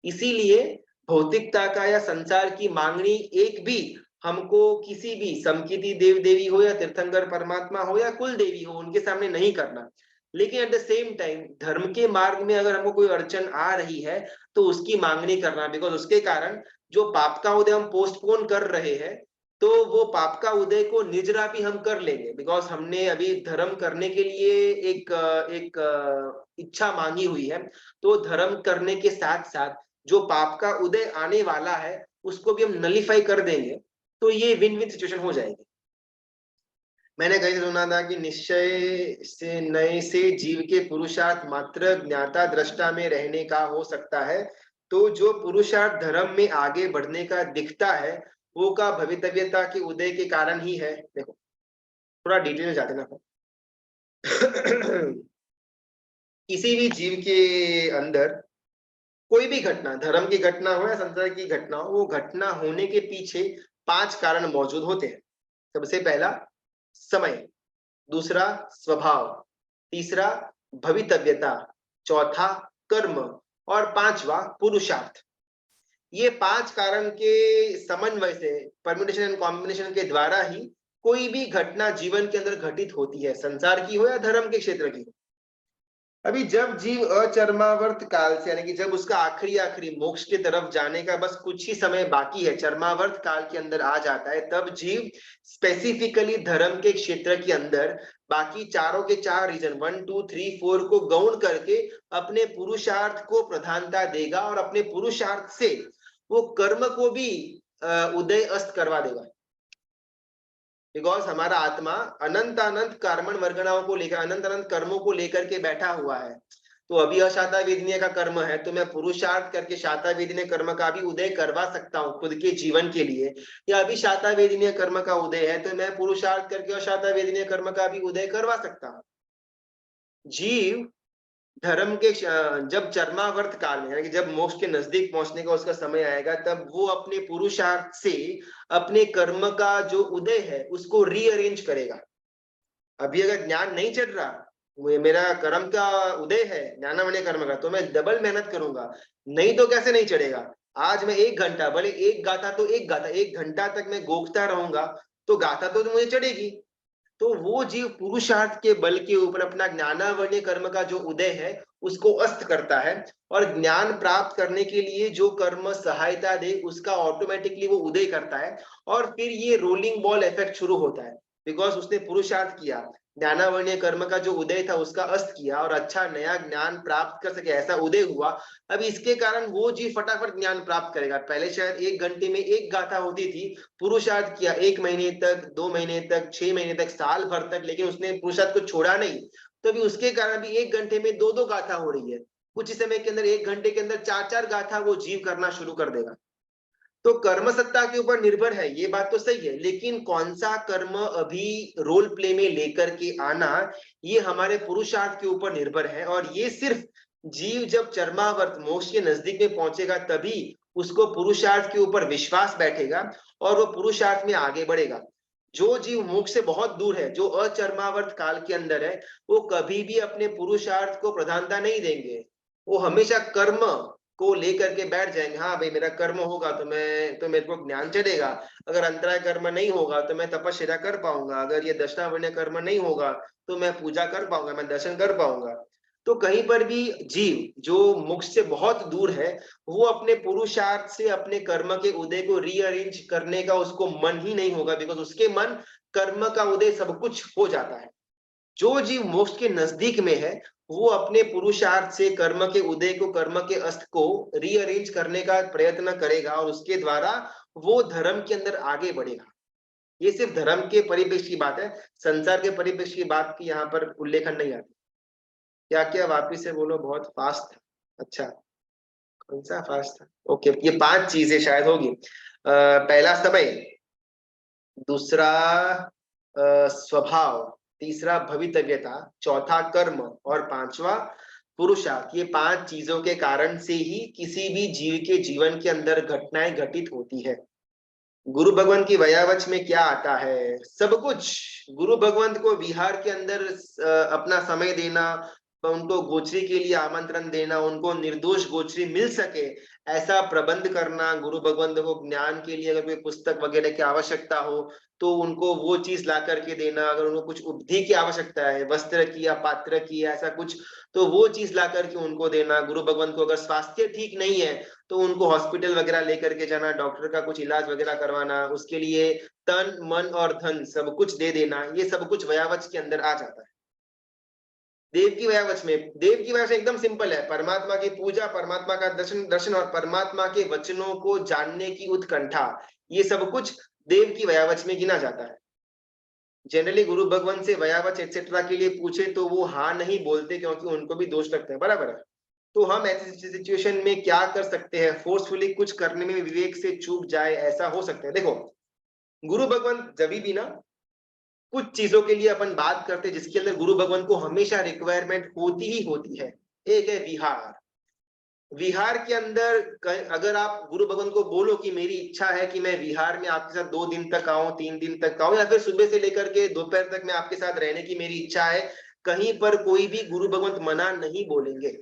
इसीलिए भौतिकता का या संसार की मांगनी एक भी हमको किसी भी समकिती देव देवी हो या तीर्थंकर परमात्मा हो या कुल देवी हो उनके सामने नहीं करना। लेकिन एट द सेम टाइम धर्म के मार्ग में अगर हमको कोई अड़चन आ रही है तो उसकी मांगनी करना, बिकॉज उसके कारण जो पाप का उदय हम पोस्टपोन कर रहे हैं तो वो पाप का उदय को निजरा भी हम कर लेंगे, बिकॉज हमने अभी धर्म करने के लिए एक इच्छा मांगी हुई है। तो धर्म करने के साथ साथ जो पाप का उदय आने वाला है उसको भी हम नलीफाई कर देंगे, तो ये विन विन सिचुएशन हो जाएगी। मैंने कहीं सुना था कि निश्चय से नए से जीव के पुरुषार्थ मात्र ज्ञाता दृष्टा में रहने का हो सकता है। तो जो पुरुषार्थ धर्म में आगे बढ़ने का दिखता है वो का भवितव्यता के उदय के कारण ही है। देखो थोड़ा डिटेल में जाते ना किसी भी जीव के अंदर कोई भी घटना, धर्म की घटना हो या संसार की घटना हो, वो घटना होने के पीछे 5 कारण मौजूद होते हैं। सबसे पहला समय, दूसरा स्वभाव, तीसरा भवितव्यता, चौथा कर्म, और पांचवा पुरुषार्थ। ये 5 कारण के समन्वय से, परम्यूटेशन एंड कॉम्बिनेशन के द्वारा ही कोई भी घटना जीवन के अंदर घटित होती है, संसार की हो या धर्म के क्षेत्र की हो। अभी जब जीव अचर्मावर्त काल से, यानी कि जब उसका आखिरी मोक्ष की तरफ जाने का बस कुछ ही समय बाकी है, चर्मावर्त काल के अंदर आ जाता है, तब जीव स्पेसिफिकली धर्म के क्षेत्र के अंदर बाकी चारों के 4 रीजन 1 2 3 4 को गौण करके अपने पुरुषार्थ को प्रधानता देगा, और अपने पुरुषार्थ से वो कर्म को भी उदय अस्त करवा देगा। बिकॉज हमारा आत्मा अनंत अनंत कर्मण वर्गणाओं को लेकर, अनंत अनंत कर्मों को लेकर के बैठा हुआ है। तो अभी अशाता वेदनीय का कर्म है तो मैं पुरुषार्थ करके शाता वेदनीय कर्म का भी उदय करवा सकता हूँ खुद के जीवन के लिए, या अभी शाता वेदनीय कर्म का उदय है तो मैं पुरुषार्थ करके अशाता वेदनीय कर्म का भी उदय करवा सकता हूँ। जीव धर्म के जब चरमावर्त काल में, यानी कि जब मोक्ष के नजदीक पहुंचने का उसका समय आएगा, तब वो अपने पुरुषार्थ से अपने कर्म का जो उदय है उसको रीअरेंज करेगा। अभी अगर ज्ञान नहीं चढ़ रहा, वो मेरा कर्म का उदय है ज्ञानामय कर्म का, तो मैं डबल मेहनत करूंगा, नहीं तो कैसे नहीं चढ़ेगा। आज मैं 1 घंटा, भले एक गाथा तो एक गाथा, 1 घंटा तक मैं गोखता रहूंगा, तो गाथा तो मुझे चढ़ेगी। तो वो जीव पुरुषार्थ के बल के ऊपर अपना ज्ञानावरणीय कर्म का जो उदय है उसको अस्त करता है, और ज्ञान प्राप्त करने के लिए जो कर्म सहायता दे उसका ऑटोमेटिकली वो उदय करता है। और फिर ये रोलिंग बॉल इफेक्ट शुरू होता है, बिकॉज उसने पुरुषार्थ किया, ज्ञानावरणीय कर्म का जो उदय था उसका अस्त किया और अच्छा नया ज्ञान प्राप्त कर सके, ऐसा उदय हुआ। अब इसके कारण वो जीव फटाफट ज्ञान प्राप्त करेगा। पहले शायद 1 घंटे में एक गाथा होती थी, पुरुषार्थ किया 1 महीने तक, 2 महीने तक, 6 महीने तक, साल भर तक, लेकिन उसने पुरुषार्थ को छोड़ा नहीं, तो अभी उसके कारण भी 1 घंटे में 2-2 गाथा हो रही है। कुछ ही समय के अंदर 1 घंटे के अंदर 4-4 गाथा वो जीव करना शुरू कर देगा। तो कर्म सत्ता के ऊपर निर्भर है, ये बात तो सही है, लेकिन कौन सा कर्म अभी रोल प्ले में लेकर के आना, ये हमारे पुरुषार्थ के ऊपर निर्भर है। और ये सिर्फ जीव जब चरमावर्त मोक्ष के नजदीक में पहुंचेगा तभी उसको पुरुषार्थ के ऊपर विश्वास बैठेगा और वो पुरुषार्थ में आगे बढ़ेगा। जो जीव मोक्ष से बहुत दूर है, जो अचरमावर्त काल के अंदर है, वो कभी भी अपने पुरुषार्थ को प्रधानता नहीं देंगे। वो हमेशा कर्म को लेकर के बैठ जाएंगे। हाँ भाई, मेरा कर्म होगा तो मेरे को ज्ञान चढ़ेगा, अगर अंतराय कर्म नहीं होगा तो मैं तपस्या कर पाऊंगा, अगर ये दक्षिणावर्णीय कर्म नहीं होगा तो मैं पूजा कर पाऊंगा, मैं दर्शन कर पाऊंगा। तो कहीं पर भी जीव जो मोक्ष से बहुत दूर है, वो अपने पुरुषार्थ से अपने कर्म के उदय को रीअरेंज करने का उसको मन ही नहीं होगा, बिकॉज उसके मन कर्म का उदय सब कुछ हो जाता है। जो जीव मोक्ष के नजदीक में है, वो अपने पुरुषार्थ से कर्म के उदय को, कर्म के अस्त को रीअरेंज करने का प्रयत्न करेगा और उसके द्वारा वो धर्म के अंदर आगे बढ़ेगा। ये सिर्फ धर्म के परिप्रेक्ष्य की बात है, संसार के परिप्रेक्ष्य की बात की यहाँ पर उल्लेखन नहीं आती। क्या क्या वापिस से बोलो, बहुत फास्ट था। अच्छा, कौन सा फास्ट था? ओके, ये 5 चीजें शायद होगी। पहला समय, दूसरा स्वभाव, तीसरा भवितव्यता, चौथा कर्म और पांचवा पुरुषार्थ। ये 5 चीजों के कारण से ही किसी भी जीव के जीवन के अंदर घटनाएं घटित होती है। गुरु भगवंत की वयावच में क्या आता है? सब कुछ। गुरु भगवंत को विहार के अंदर अपना समय देना, उनको गोचरी के लिए आमंत्रण देना, उनको निर्दोष गोचरी मिल सके ऐसा प्रबंध करना, गुरु भगवंत को ज्ञान के लिए अगर कोई पुस्तक वगैरह की आवश्यकता हो तो उनको वो चीज ला करके देना, अगर उनको कुछ उपधि की आवश्यकता है, वस्त्र की या पात्र की या ऐसा कुछ, तो वो चीज ला करके उनको देना। गुरु भगवंत को अगर स्वास्थ्य ठीक नहीं है तो उनको हॉस्पिटल वगैरह लेकर के जाना, डॉक्टर का कुछ इलाज वगैरह करवाना, उसके लिए तन मन और धन सब कुछ दे देना, ये सब कुछ वयावच के अंदर आ जाता है। देव की वयावच में, देव की वयावच एकदम सिंपल है, परमात्मा की पूजा, परमात्मा का दर्शन और परमात्मा के वचनों को जानने की उत्कंठा, ये सब कुछ देव की वयावच में गिना जाता है। जनरली गुरु भगवान से वयावच एक्सेट्रा के लिए पूछे तो वो हाँ नहीं बोलते, क्योंकि उनको भी दोष लगता है, बराबर है। तो हम ऐसी सिचुएशन में क्या कर सकते हैं? फोर्सफुली कुछ करने में विवेक से चूक जाए, ऐसा हो सकता है। देखो, गुरु भगवान जब भी ना कुछ चीजों के लिए अपन बात करते हैं जिसके अंदर गुरु भगवान को हमेशा रिक्वायरमेंट होती ही होती है। एक है विहार। विहार के अंदर अगर आप गुरु भगवान को बोलो कि मेरी इच्छा है कि मैं विहार में आपके साथ 2 दिन तक आऊं, 3 दिन तक आऊं, या फिर सुबह से लेकर के दोपहर तक मैं आपके साथ रहने की मेरी इच्छा है, कहीं पर कोई भी गुरु भगवंत मना नहीं बोलेंगे।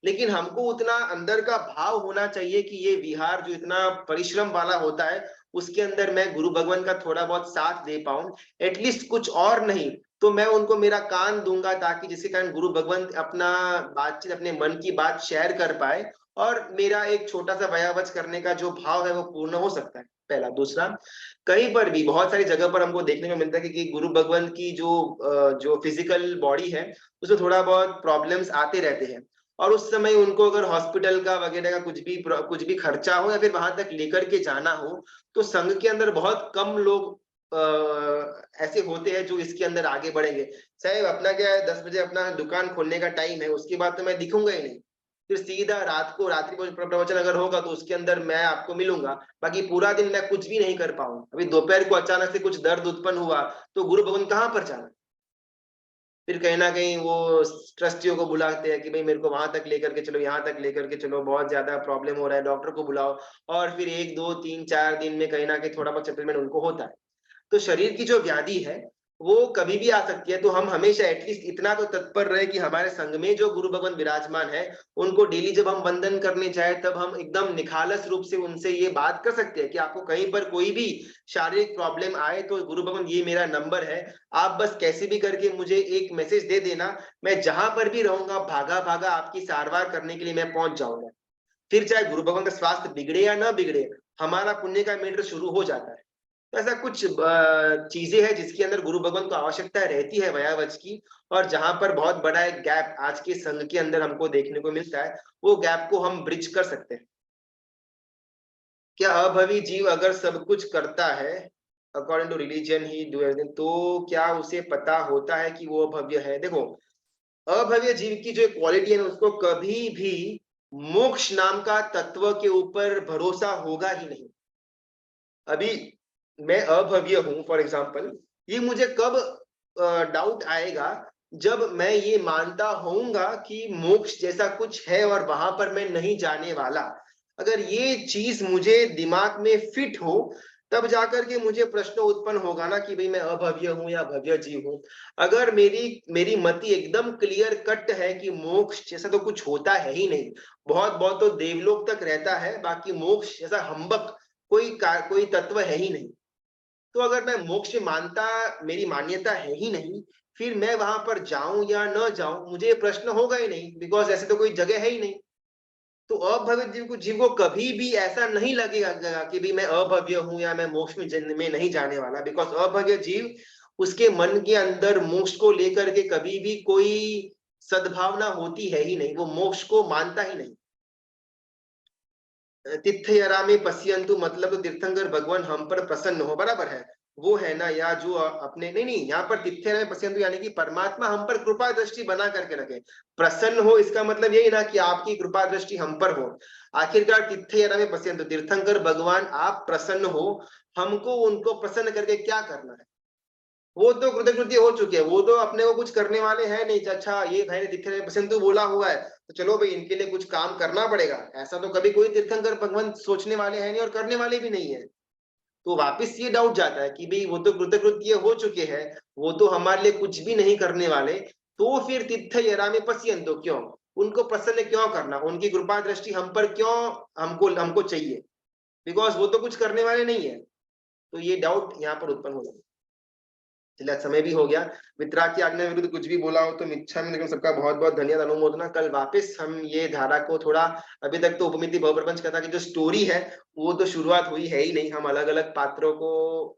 लेकिन हमको उतना अंदर का भाव होना चाहिए कि ये विहार जो इतना परिश्रम वाला होता है, उसके अंदर मैं गुरु भगवान का थोड़ा बहुत साथ दे पाऊं, एटलीस्ट कुछ और नहीं तो मैं उनको मेरा कान दूंगा, ताकि जिसके कारण गुरु भगवान अपना बातचीत, अपने मन की बात शेयर कर पाए और मेरा एक छोटा सा वयावच करने का जो भाव है वो पूर्ण हो सकता है। पहला। दूसरा, कहीं पर भी बहुत सारी जगह पर हमको देखने को मिलता है कि गुरु भगवान की जो फिजिकल बॉडी है उसमें थोड़ा बहुत प्रॉब्लम्स आते रहते हैं, और उस समय उनको अगर हॉस्पिटल का वगैरह का कुछ भी खर्चा हो या फिर वहां तक लेकर के जाना हो, तो संघ के अंदर बहुत कम लोग ऐसे होते हैं जो इसके अंदर आगे बढ़ेंगे। साहब, अपना क्या है, 10 बजे अपना दुकान खोलने का टाइम है, उसके बाद तो मैं दिखूंगा ही नहीं, फिर सीधा रात को रात्रि प्रवचन अगर होगा तो उसके अंदर मैं आपको मिलूंगा, बाकी पूरा दिन मैं कुछ भी नहीं कर पाऊंगा। अभी दोपहर को अचानक से कुछ दर्द उत्पन्न हुआ तो गुरु भवन कहाँ पर जाना? फिर कहीं ना कहीं वो ट्रस्टियों को बुलाते हैं कि भाई मेरे को वहां तक लेकर के चलो, यहाँ तक लेकर के चलो, बहुत ज्यादा प्रॉब्लम हो रहा है, डॉक्टर को बुलाओ। और फिर 1 2 3 4 दिन में कहीं ना कहीं थोड़ा बहुत सेटलमेंट उनको होता है। तो शरीर की जो व्याधि है वो कभी भी आ सकती है। तो हम हमेशा एटलीस्ट इतना तो तत्पर रहे कि हमारे संग में जो गुरु भगवान विराजमान है, उनको डेली जब हम वंदन करने जाए तब हम एकदम निखालस रूप से उनसे ये बात कर सकते हैं कि आपको कहीं पर कोई भी शारीरिक प्रॉब्लम आए तो गुरु भगवान ये मेरा नंबर है, आप बस कैसे भी करके मुझे एक मैसेज दे देना, मैं जहां पर भी रहूंगा भागा भागा आपकी सारवार करने के लिए मैं पहुंच जाऊंगा। फिर चाहे गुरु भगवान का स्वास्थ्य बिगड़े या ना बिगड़े, हमारा पुण्य का मीटर शुरू हो जाता है। तो ऐसा कुछ चीजें हैं जिसके अंदर गुरु भगवान को आवश्यकता रहती है वयावच की, और जहां पर बहुत बड़ा एक गैप आज के संघ के अंदर हमको देखने को मिलता है, वो गैप को हम ब्रिज कर सकते हैं। क्या अभवी जीव अगर सब कुछ करता है, according to religion he do everything, तो क्या उसे पता होता है कि वो अभव्य है? देखो, अभव्य जीव की जो क्वालिटी है ना, उसको कभी भी मोक्ष नाम का तत्व के ऊपर भरोसा होगा ही नहीं। अभी मैं अभव्य हूं फॉर एग्जाम्पल, ये मुझे कब डाउट आएगा, जब मैं ये मानता होऊंगा कि मोक्ष जैसा कुछ है और वहां पर मैं नहीं जाने वाला। अगर ये चीज मुझे दिमाग में फिट हो, तब जाकर के मुझे प्रश्न उत्पन्न होगा ना कि भाई मैं अभव्य हूं या भव्य जीव हूं। अगर मेरी मेरी मति एकदम क्लियर कट है कि मोक्ष जैसा तो कुछ होता है ही नहीं, बहुत बहुत तो देवलोक तक रहता है, बाकी मोक्ष जैसा हम्बक कोई तत्व है ही नहीं। तो अगर मैं मोक्ष मानता, मेरी मान्यता है ही नहीं, फिर मैं वहां पर जाऊं या न जाऊं मुझे ये प्रश्न होगा ही नहीं, बिकॉज ऐसे तो कोई जगह है ही नहीं। तो अभव्य जीव को कभी भी ऐसा नहीं लगेगा कि भाई मैं अभव्य हूं या मैं मोक्ष में नहीं जाने वाला, बिकॉज अभव्य जीव, उसके मन के अंदर मोक्ष को लेकर के कभी भी कोई सद्भावना होती है ही नहीं, वो मोक्ष को मानता ही नहीं। तीर्थयारा में पश्यंतु मतलब तो तीर्थंकर भगवान हम पर प्रसन्न हो, बराबर है, वो है ना, या जो अपने नहीं नहीं, यहाँ पर तीर्थयारा में पश्यंतु यानी कि परमात्मा हम पर कृपा दृष्टि बना करके रखे। प्रसन्न हो इसका मतलब यही ना कि आपकी कृपा दृष्टि हम पर हो। आखिरकार तीर्थयारा में पश्यंतु, तीर्थंकर भगवान आप प्रसन्न हो, हमको उनको प्रसन्न करके क्या करना है? वो तो कृतकृत्य हो चुके हैं, वो तो अपने को कुछ करने वाले हैं नहीं। अच्छा ये भाई ने तीर्थंकर बोला हुआ है, तो चलो भाई इनके लिए कुछ काम करना पड़ेगा, ऐसा तो कभी कोई तीर्थंकर भगवान सोचने वाले हैं नहीं और करने वाले भी नहीं है। तो वापस ये डाउट जाता है कि भाई वो तो कृतकृत्य हो चुके हैं, वो तो हमारे लिए कुछ भी नहीं करने वाले, तो फिर तीर्थ यरा में पश्यंतो क्यों, उनको प्रसन्न क्यों करना, उनकी कृपा दृष्टि हम पर क्यों हमको हमको चाहिए, बिकॉज वो तो कुछ करने वाले नहीं है। तो ये डाउट यहाँ पर उत्पन्न हो जाता है। चलिए समय भी हो गया, मित्रा की आज्ञा विरुद्ध कुछ भी बोला हो तो मिच्छा में, लेकिन सबका बहुत बहुत धन्यवाद, अनुमोदना। कल वापस हम ये धारा को थोड़ा, अभी तक तो उपमिति बहुप्रपंच कथा की जो स्टोरी है वो तो शुरुआत हुई है ही नहीं, हम अलग अलग पात्रों को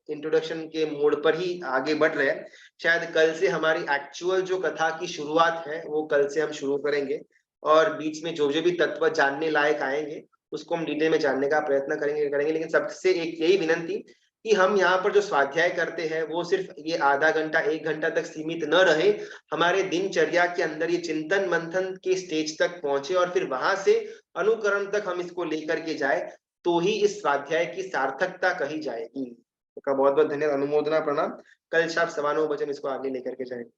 इंट्रोडक्शन के मोड पर ही आगे बढ़ रहे हैं। शायद कल से हमारी एक्चुअल जो कथा की शुरुआत है वो कल से हम शुरू करेंगे, और बीच में जो जो भी तत्व जानने लायक आएंगे उसको हम डिटेल में जानने का प्रयत्न करेंगे। लेकिन सबसे एक यही विनंती कि हम यहाँ पर जो स्वाध्याय करते हैं वो सिर्फ ये आधा घंटा एक घंटा तक सीमित न रहे, हमारे दिनचर्या के अंदर ये चिंतन मंथन के स्टेज तक पहुंचे और फिर वहां से अनुकरण तक हम इसको लेकर के जाए, तो ही इस स्वाध्याय की सार्थकता कही जाएगी। तो बहुत बहुत धन्यवाद, अनुमोदना, प्रणाम। कल शाम 9:15 बजे हम इसको आगे लेकर के जाएंगे।